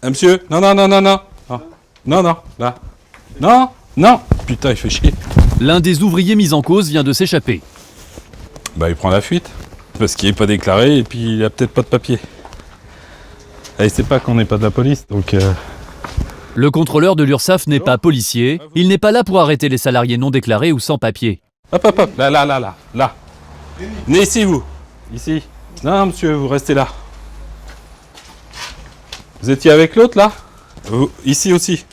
Ah, monsieur. Non. Ah. Non, là. Non. Putain, il fait chier. L'un des ouvriers mis en cause vient de s'échapper. Bah, il prend la fuite. Parce qu'il n'est pas déclaré et puis il a peut-être pas de papier. Et il sait pas qu'on n'est pas de la police, donc... Le contrôleur de l'URSSAF n'est pas policier. Il n'est pas là pour arrêter les salariés non déclarés ou sans papier. Hop. Là. Venez ici, vous. Ici. Non, monsieur, vous restez là. Vous étiez avec l'autre, là? Ici aussi.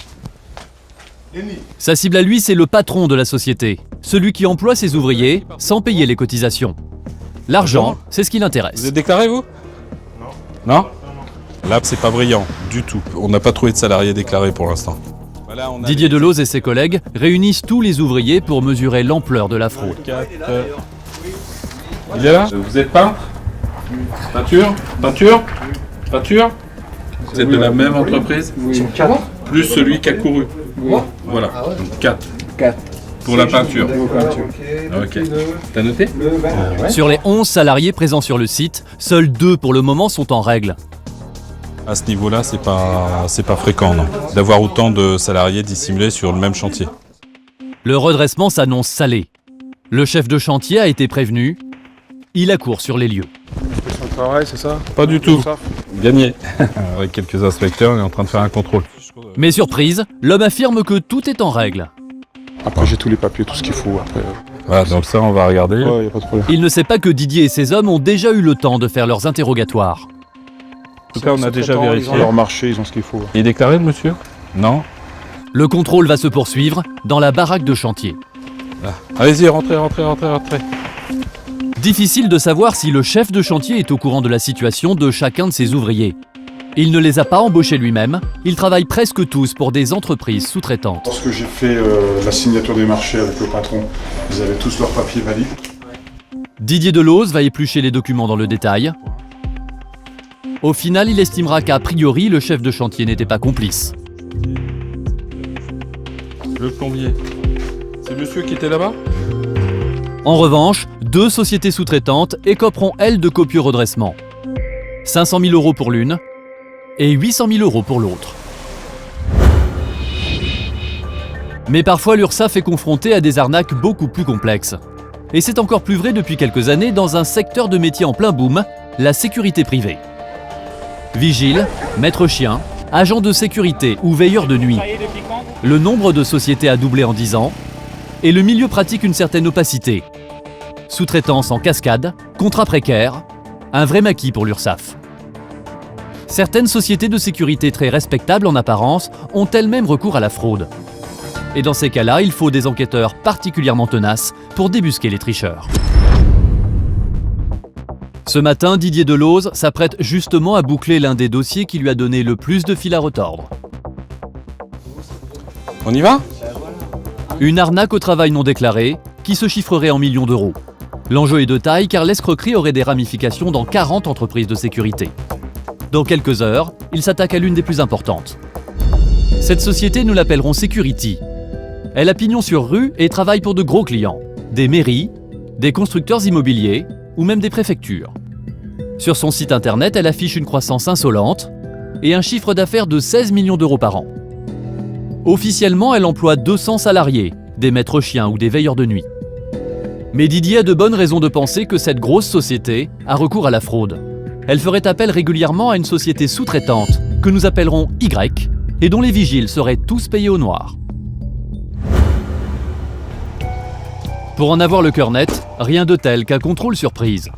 Sa cible à lui, c'est le patron de la société. Celui qui emploie ses ouvriers sans payer les cotisations. L'argent, c'est ce qui l'intéresse. Vous êtes déclaré, vous? Non. Là, c'est pas brillant, du tout. On n'a pas trouvé de salariés déclarés pour l'instant. Didier Delose et ses collègues réunissent tous les ouvriers pour mesurer l'ampleur de la fraude. Il est là? Vous êtes peintre? Peinture? Vous êtes de la même entreprise? Oui. Plus celui qui a couru. Oui. Voilà, donc 4. 4. Pour la peinture. Ok. T'as noté? Sur les 11 salariés présents sur le site, seuls 2 pour le moment sont en règle. À ce niveau-là, c'est pas fréquent, non, d'avoir autant de salariés dissimulés sur le même chantier. Le redressement s'annonce salé. Le chef de chantier a été prévenu. Il accourt sur les lieux. Inspection de travail, c'est ça? Pas du tout. Gagné. Avec quelques inspecteurs, on est en train de faire un contrôle. Mais surprise, l'homme affirme que tout est en règle. Après, j'ai tous les papiers, tout ce qu'il faut. Après, voilà, donc ça, on va regarder. ouais, y a pas de problème. Il ne sait pas que Didier et ses hommes ont déjà eu le temps de faire leurs interrogatoires. En tout cas, on a déjà vérifié. Ils ont leur marché, ils ont ce qu'il faut. Il est déclaré, le monsieur? Non. Le contrôle va se poursuivre dans la baraque de chantier. Ah. Allez-y, rentrez. Difficile de savoir si le chef de chantier est au courant de la situation de chacun de ses ouvriers. Il ne les a pas embauchés lui-même, ils travaillent presque tous pour des entreprises sous-traitantes. Lorsque j'ai fait la signature des marchés avec le patron, ils avaient tous leurs papiers valides. Didier Delose va éplucher les documents dans le détail. Au final, il estimera qu'a priori, le chef de chantier n'était pas complice. Le plombier. C'est monsieur qui était là-bas? En revanche, 2 sociétés sous-traitantes écoperont, elles, de copieux redressements. 500 000 € pour l'une et 800 000 € pour l'autre. Mais parfois, l'URSSAF est confrontée à des arnaques beaucoup plus complexes. Et c'est encore plus vrai depuis quelques années dans un secteur de métier en plein boom, la sécurité privée. Vigile, maître chien, agent de sécurité ou veilleur de nuit. Le nombre de sociétés a doublé en 10 ans et le milieu pratique une certaine opacité. Sous-traitance en cascade, contrat précaire, un vrai maquis pour l'URSSAF. Certaines sociétés de sécurité très respectables en apparence ont elles-mêmes recours à la fraude. Et dans ces cas-là, il faut des enquêteurs particulièrement tenaces pour débusquer les tricheurs. Ce matin, Didier Delose s'apprête justement à boucler l'un des dossiers qui lui a donné le plus de fil à retordre. On y va? Une arnaque au travail non déclaré qui se chiffrerait en millions d'euros. L'enjeu est de taille car l'escroquerie aurait des ramifications dans 40 entreprises de sécurité. Dans quelques heures, il s'attaque à l'une des plus importantes. Cette société, nous l'appellerons Security. Elle a pignon sur rue et travaille pour de gros clients, des mairies, des constructeurs immobiliers ou même des préfectures. Sur son site internet, elle affiche une croissance insolente et un chiffre d'affaires de 16 millions d'euros par an. Officiellement, elle emploie 200 salariés, des maîtres chiens ou des veilleurs de nuit. Mais Didier a de bonnes raisons de penser que cette grosse société a recours à la fraude. Elle ferait appel régulièrement à une société sous-traitante, que nous appellerons Y, et dont les vigiles seraient tous payés au noir. Pour en avoir le cœur net, rien de tel qu'un contrôle surprise.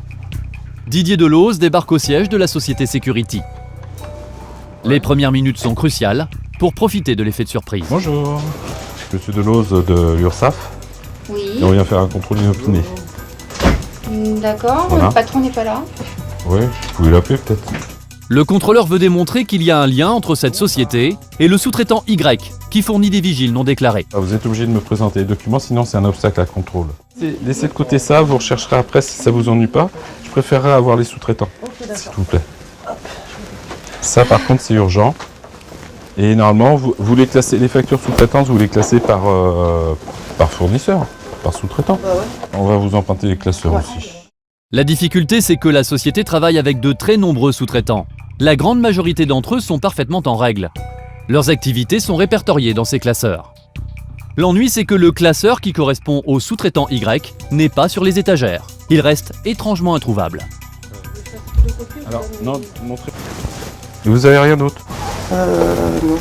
Didier Delose débarque au siège de la société Security. Les premières minutes sont cruciales pour profiter de l'effet de surprise. Bonjour. Monsieur Delose de l'URSSAF. Oui. Et on vient faire un contrôle inopiné. D'accord, Voilà. le patron n'est pas là. Oui, vous pouvez l'appeler peut-être. Le contrôleur veut démontrer qu'il y a un lien entre cette société et le sous-traitant Y, qui fournit des vigiles non déclarés. Vous êtes obligé de me présenter les documents, sinon c'est un obstacle à contrôle. Laissez de côté ça, vous rechercherez après si ça vous ennuie pas. Je préférerais avoir les sous-traitants, s'il vous plaît. Ça par contre c'est urgent. Et normalement, vous les classez, les factures sous-traitantes, vous les classez par fournisseur, par sous-traitant. Bah ouais. On va vous emprunter les classeurs aussi. La difficulté, c'est que la société travaille avec de très nombreux sous-traitants. La grande majorité d'entre eux sont parfaitement en règle. Leurs activités sont répertoriées dans ces classeurs. L'ennui, c'est que le classeur qui correspond au sous-traitant Y n'est pas sur les étagères. Il reste étrangement introuvable. Alors, non, montrez. Et vous avez rien d'autre? Non.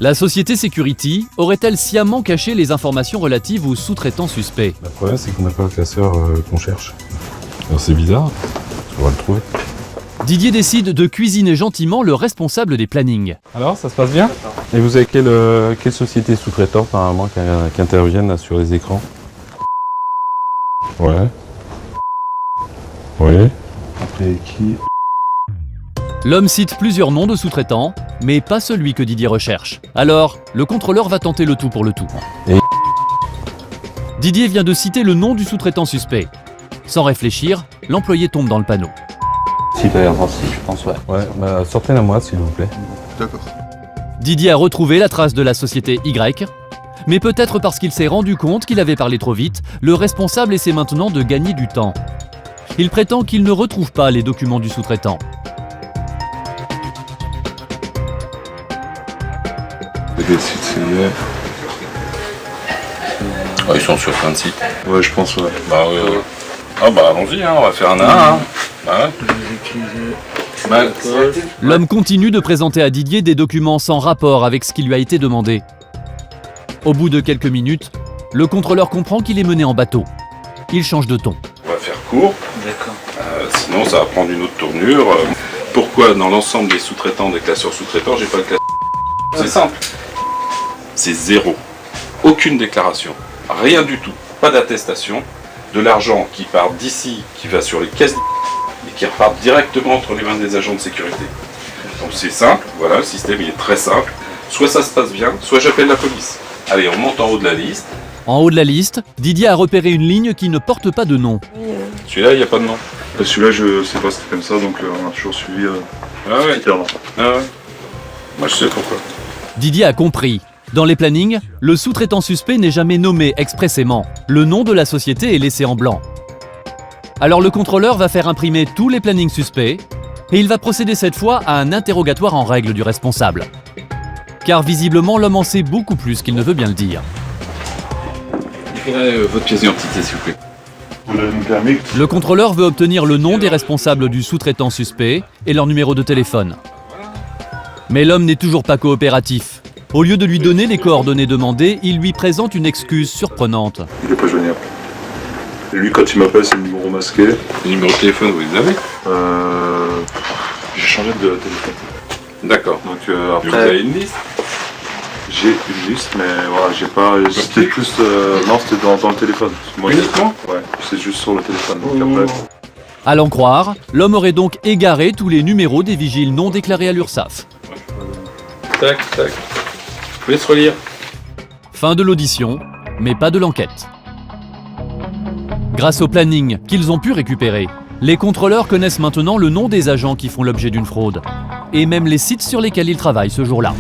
La société Security aurait-elle sciemment caché les informations relatives aux sous-traitants suspects? Le problème, c'est qu'on n'a pas le classeur qu'on cherche. Alors c'est bizarre, on va le trouver. Didier décide de cuisiner gentiment le responsable des plannings. Alors, ça se passe bien? Et vous avez quelle société sous-traitante normalement qui interviennent là, sur les écrans? Ouais. Oui. Après qui? L'homme cite plusieurs noms de sous-traitants, mais pas celui que Didier recherche. Alors, le contrôleur va tenter le tout pour le tout. Et Didier vient de citer le nom du sous-traitant suspect. Sans réfléchir, l'employé tombe dans le panneau. Si, peut y avoir, je pense, ouais. Ouais, bah sortez-la moi s'il vous plaît. D'accord. Didier a retrouvé la trace de la société Y, mais peut-être parce qu'il s'est rendu compte qu'il avait parlé trop vite, le responsable essaie maintenant de gagner du temps. Il prétend qu'il ne retrouve pas les documents du sous-traitant. Ils sont sur plein de sites. Ouais, je pense, ouais. Bah ouais. Ah bah allons-y, hein, on va faire un à un. Bah ouais. L'homme continue de présenter à Didier des documents sans rapport avec ce qui lui a été demandé. Au bout de quelques minutes, le contrôleur comprend qu'il est mené en bateau. Il change de ton. On va faire court. D'accord. Sinon ça va prendre une autre tournure. Pourquoi dans l'ensemble des sous-traitants, des classeurs sous-traitants, j'ai pas le classeur? C'est simple. C'est zéro. Aucune déclaration. Rien du tout. Pas d'attestation. De l'argent qui part d'ici, qui va sur les caisses et qui repart directement entre les mains des agents de sécurité. Donc c'est simple, voilà, le système il est très simple. Soit ça se passe bien, soit j'appelle la police. Allez, on monte en haut de la liste. En haut de la liste, Didier a repéré une ligne qui ne porte pas de nom. Celui-là, il n'y a pas de nom. Celui-là, je sais pas si c'était comme ça, donc on a toujours suivi Ah ouais. critère-là. Ah ouais. Moi je sais pourquoi. Didier a compris. Dans les plannings, le sous-traitant suspect n'est jamais nommé expressément. Le nom de la société est laissé en blanc. Alors le contrôleur va faire imprimer tous les plannings suspects et il va procéder cette fois à un interrogatoire en règle du responsable. Car visiblement l'homme en sait beaucoup plus qu'il ne veut bien le dire. Il faudrait votre pièce d'identité s'il vous plaît. Vous l'avez me permis. Le contrôleur veut obtenir le nom des responsables du sous-traitant suspect et leur numéro de téléphone. Mais l'homme n'est toujours pas coopératif. Au lieu de lui donner les coordonnées demandées, il lui présente une excuse surprenante. Il n'est pas joignable. Et lui, quand il m'appelle, c'est le numéro masqué. Le numéro de téléphone, vous l'avez? J'ai changé de téléphone. D'accord. Donc Vous après, avez une liste? j'ai une liste, mais voilà, j'ai pas. C'était plus. Non, c'était dans le téléphone. Moi, Uniquement? Ouais, c'est juste sur le téléphone. Donc après. À l'en croire, l'homme aurait donc égaré tous les numéros des vigiles non déclarés à l'URSSAF. Tac, tac. Je vous laisse relire. Fin de l'audition, mais pas de l'enquête. Grâce au planning qu'ils ont pu récupérer, les contrôleurs connaissent maintenant le nom des agents qui font l'objet d'une fraude, et même les sites sur lesquels ils travaillent ce jour-là.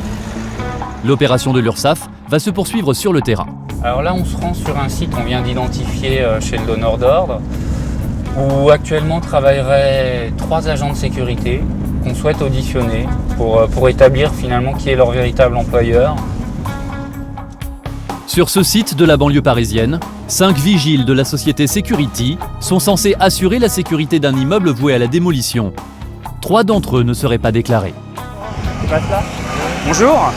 L'opération de l'URSSAF va se poursuivre sur le terrain. Alors là, on se rend sur un site qu'on vient d'identifier chez le donneur d'ordre, où actuellement travailleraient 3 agents de sécurité qu'on souhaite auditionner pour établir finalement qui est leur véritable employeur. Sur ce site de la banlieue parisienne, 5 vigiles de la société Security sont censés assurer la sécurité d'un immeuble voué à la démolition. 3 d'entre eux ne seraient pas déclarés. Bonjour,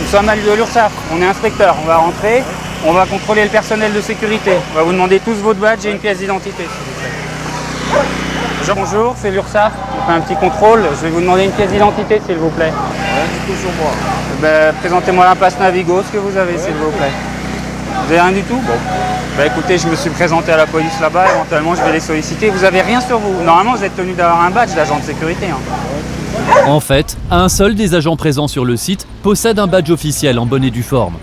nous sommes à l'URSSAF, on est inspecteur, on va rentrer, on va contrôler le personnel de sécurité. On va vous demander tous votre badge et une pièce d'identité s'il vous plaît. Bonjour, c'est l'URSSAF, on fait un petit contrôle, je vais vous demander une pièce d'identité s'il vous plaît. Toujours moi. Présentez-moi la passe Navigo, ce que vous avez s'il vous plaît. Vous avez rien du tout? Bon. Écoutez, je me suis présenté à la police là-bas, éventuellement je vais les solliciter. Vous avez rien sur vous. Normalement vous êtes tenu d'avoir un badge d'agent de sécurité. En fait, un seul des agents présents sur le site possède un badge officiel en bonne et due forme.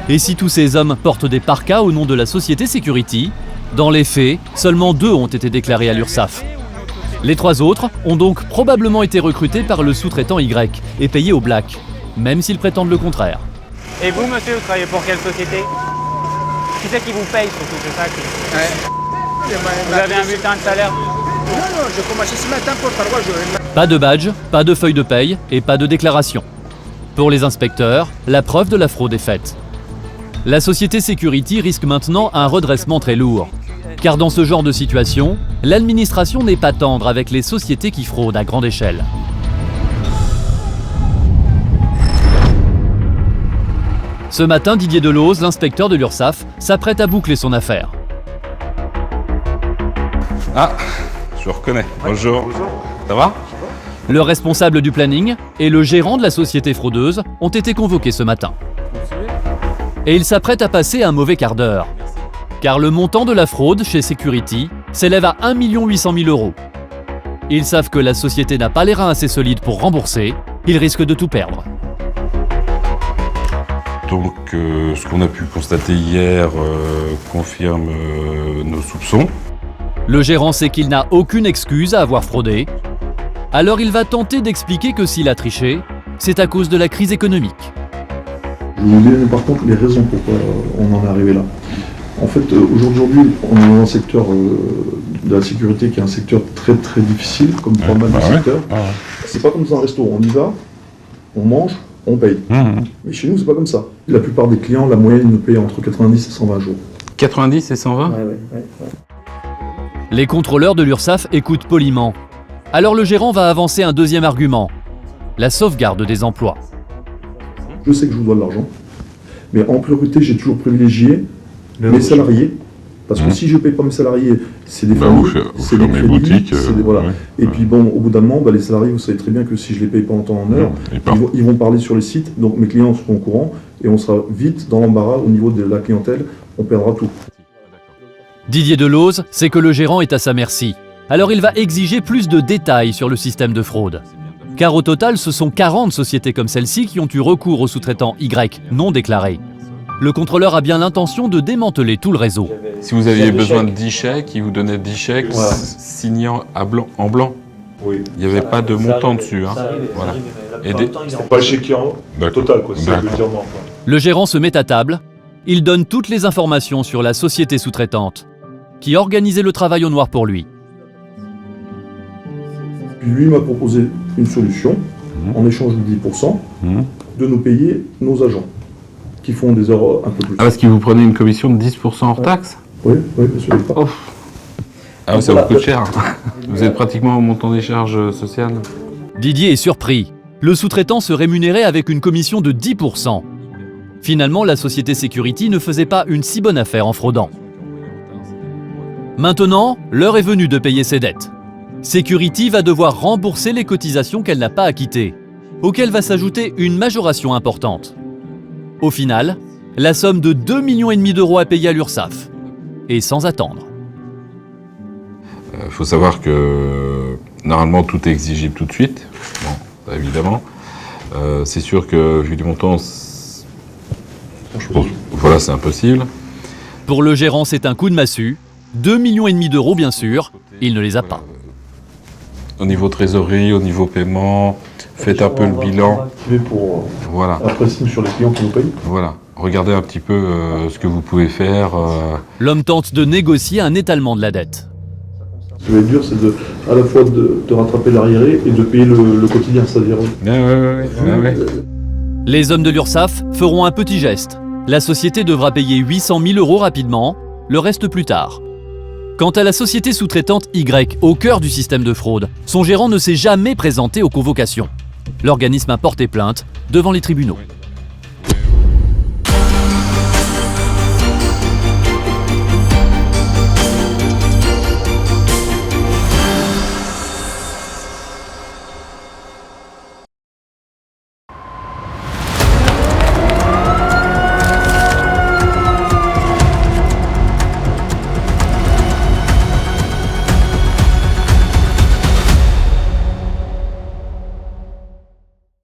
Et si tous ces hommes portent des parkas au nom de la société Security, dans les faits, seulement 2 ont été déclarés à l'URSSAF. Les 3 autres ont donc probablement été recrutés par le sous-traitant Y et payés au black, même s'ils prétendent le contraire. Et vous, monsieur, vous travaillez pour quelle société? Qui c'est qui vous paye surtout, c'est ça Vous avez un bulletin de salaire? Non, j'ai commencé ce matin pour 3 jours. Pas de badge, pas de feuille de paye et pas de déclaration. Pour les inspecteurs, la preuve de la fraude est faite. La société Security risque maintenant un redressement très lourd. Car dans ce genre de situation, l'administration n'est pas tendre avec les sociétés qui fraudent à grande échelle. Ce matin, Didier Delose, l'inspecteur de l'URSSAF, s'apprête à boucler son affaire. Ah, je vous reconnais. Bonjour. Ça va? Le responsable du planning et le gérant de la société fraudeuse ont été convoqués ce matin. Et ils s'apprêtent à passer un mauvais quart d'heure. car le montant de la fraude chez Security s'élève à 1 800 000 €. Ils savent que la société n'a pas les reins assez solides pour rembourser, ils risquent de tout perdre. Donc ce qu'on a pu constater hier confirme nos soupçons. Le gérant sait qu'il n'a aucune excuse à avoir fraudé, alors il va tenter d'expliquer que s'il a triché, c'est à cause de la crise économique. Je vais vous donner par contre les raisons pourquoi on en est arrivé là. En fait, aujourd'hui, on est dans un secteur de la sécurité qui est un secteur très très difficile, comme pas mal de secteurs. C'est pas comme dans un resto, on y va, on mange, on paye. Mais chez nous, c'est pas comme ça. La plupart des clients, la moyenne, nous payent entre 90 et 120 jours. 90 et 120 ? Ouais. Les contrôleurs de l'URSSAF écoutent poliment. Alors le gérant va avancer un deuxième argument, la sauvegarde des emplois. Je sais que je vous dois de l'argent, mais en priorité, j'ai toujours privilégié mes salariés. Parce que si je ne paye pas mes salariés, c'est des familles, c'est des crédits, boutiques, voilà. Et puis bon, au bout d'un moment, les salariés, vous savez très bien que si je les paye pas en temps en heure, ils vont parler sur les sites, donc mes clients seront au courant, et on sera vite dans l'embarras au niveau de la clientèle, on perdra tout. Didier Delose sait que le gérant est à sa merci. Alors il va exiger plus de détails sur le système de fraude. Car au total, ce sont 40 sociétés comme celle-ci qui ont eu recours aux sous-traitants Y non déclarés. Le contrôleur a bien l'intention de démanteler tout le réseau. Si vous aviez besoin de 10 chèques, il vous donnait 10 chèques signant en blanc. Oui. Il n'y avait pas de montant dessus. Voilà. C'est pas le chéquier total, quoi. C'est ça que je veux dire, non. Le gérant se met à table. Il donne toutes les informations sur la société sous-traitante qui organisait le travail au noir pour lui. Puis lui m'a proposé une solution, en échange de 10%, de nous payer nos agents, qui font des heures un peu plus. Ah, parce qu'il vous prenait une commission de 10% hors taxe ? Oui, bien sûr. Ah oui, ça vous coûte cher. Vous êtes pratiquement au montant des charges sociales. Didier est surpris. Le sous-traitant se rémunérait avec une commission de 10%. Finalement, la société Security ne faisait pas une si bonne affaire en fraudant. Maintenant, l'heure est venue de payer ses dettes. Security va devoir rembourser les cotisations qu'elle n'a pas acquittées, auxquelles va s'ajouter une majoration importante. Au final, la somme de 2,5 millions € à payer à l'URSSAF, et sans attendre. Il faut savoir que normalement tout est exigible tout de suite, bon, évidemment. C'est sûr que vu du montant, voilà, c'est impossible. Pour le gérant, c'est un coup de massue. 2,5 millions € bien sûr, il ne les a pas. Au niveau trésorerie, au niveau paiement, faites un peu le bilan. Voilà. Après, signe sur les clients qui nous payent. Voilà. Regardez un petit peu ce que vous pouvez faire. L'homme tente de négocier un étalement de la dette. Ce que je vais dire, c'est à la fois de rattraper l'arriéré et de payer le quotidien, c'est-à-dire. Les hommes de l'URSSAF feront un petit geste. La société devra payer 800 000 € rapidement, le reste plus tard. Quant à la société sous-traitante Y, au cœur du système de fraude, son gérant ne s'est jamais présenté aux convocations. L'organisme a porté plainte devant les tribunaux.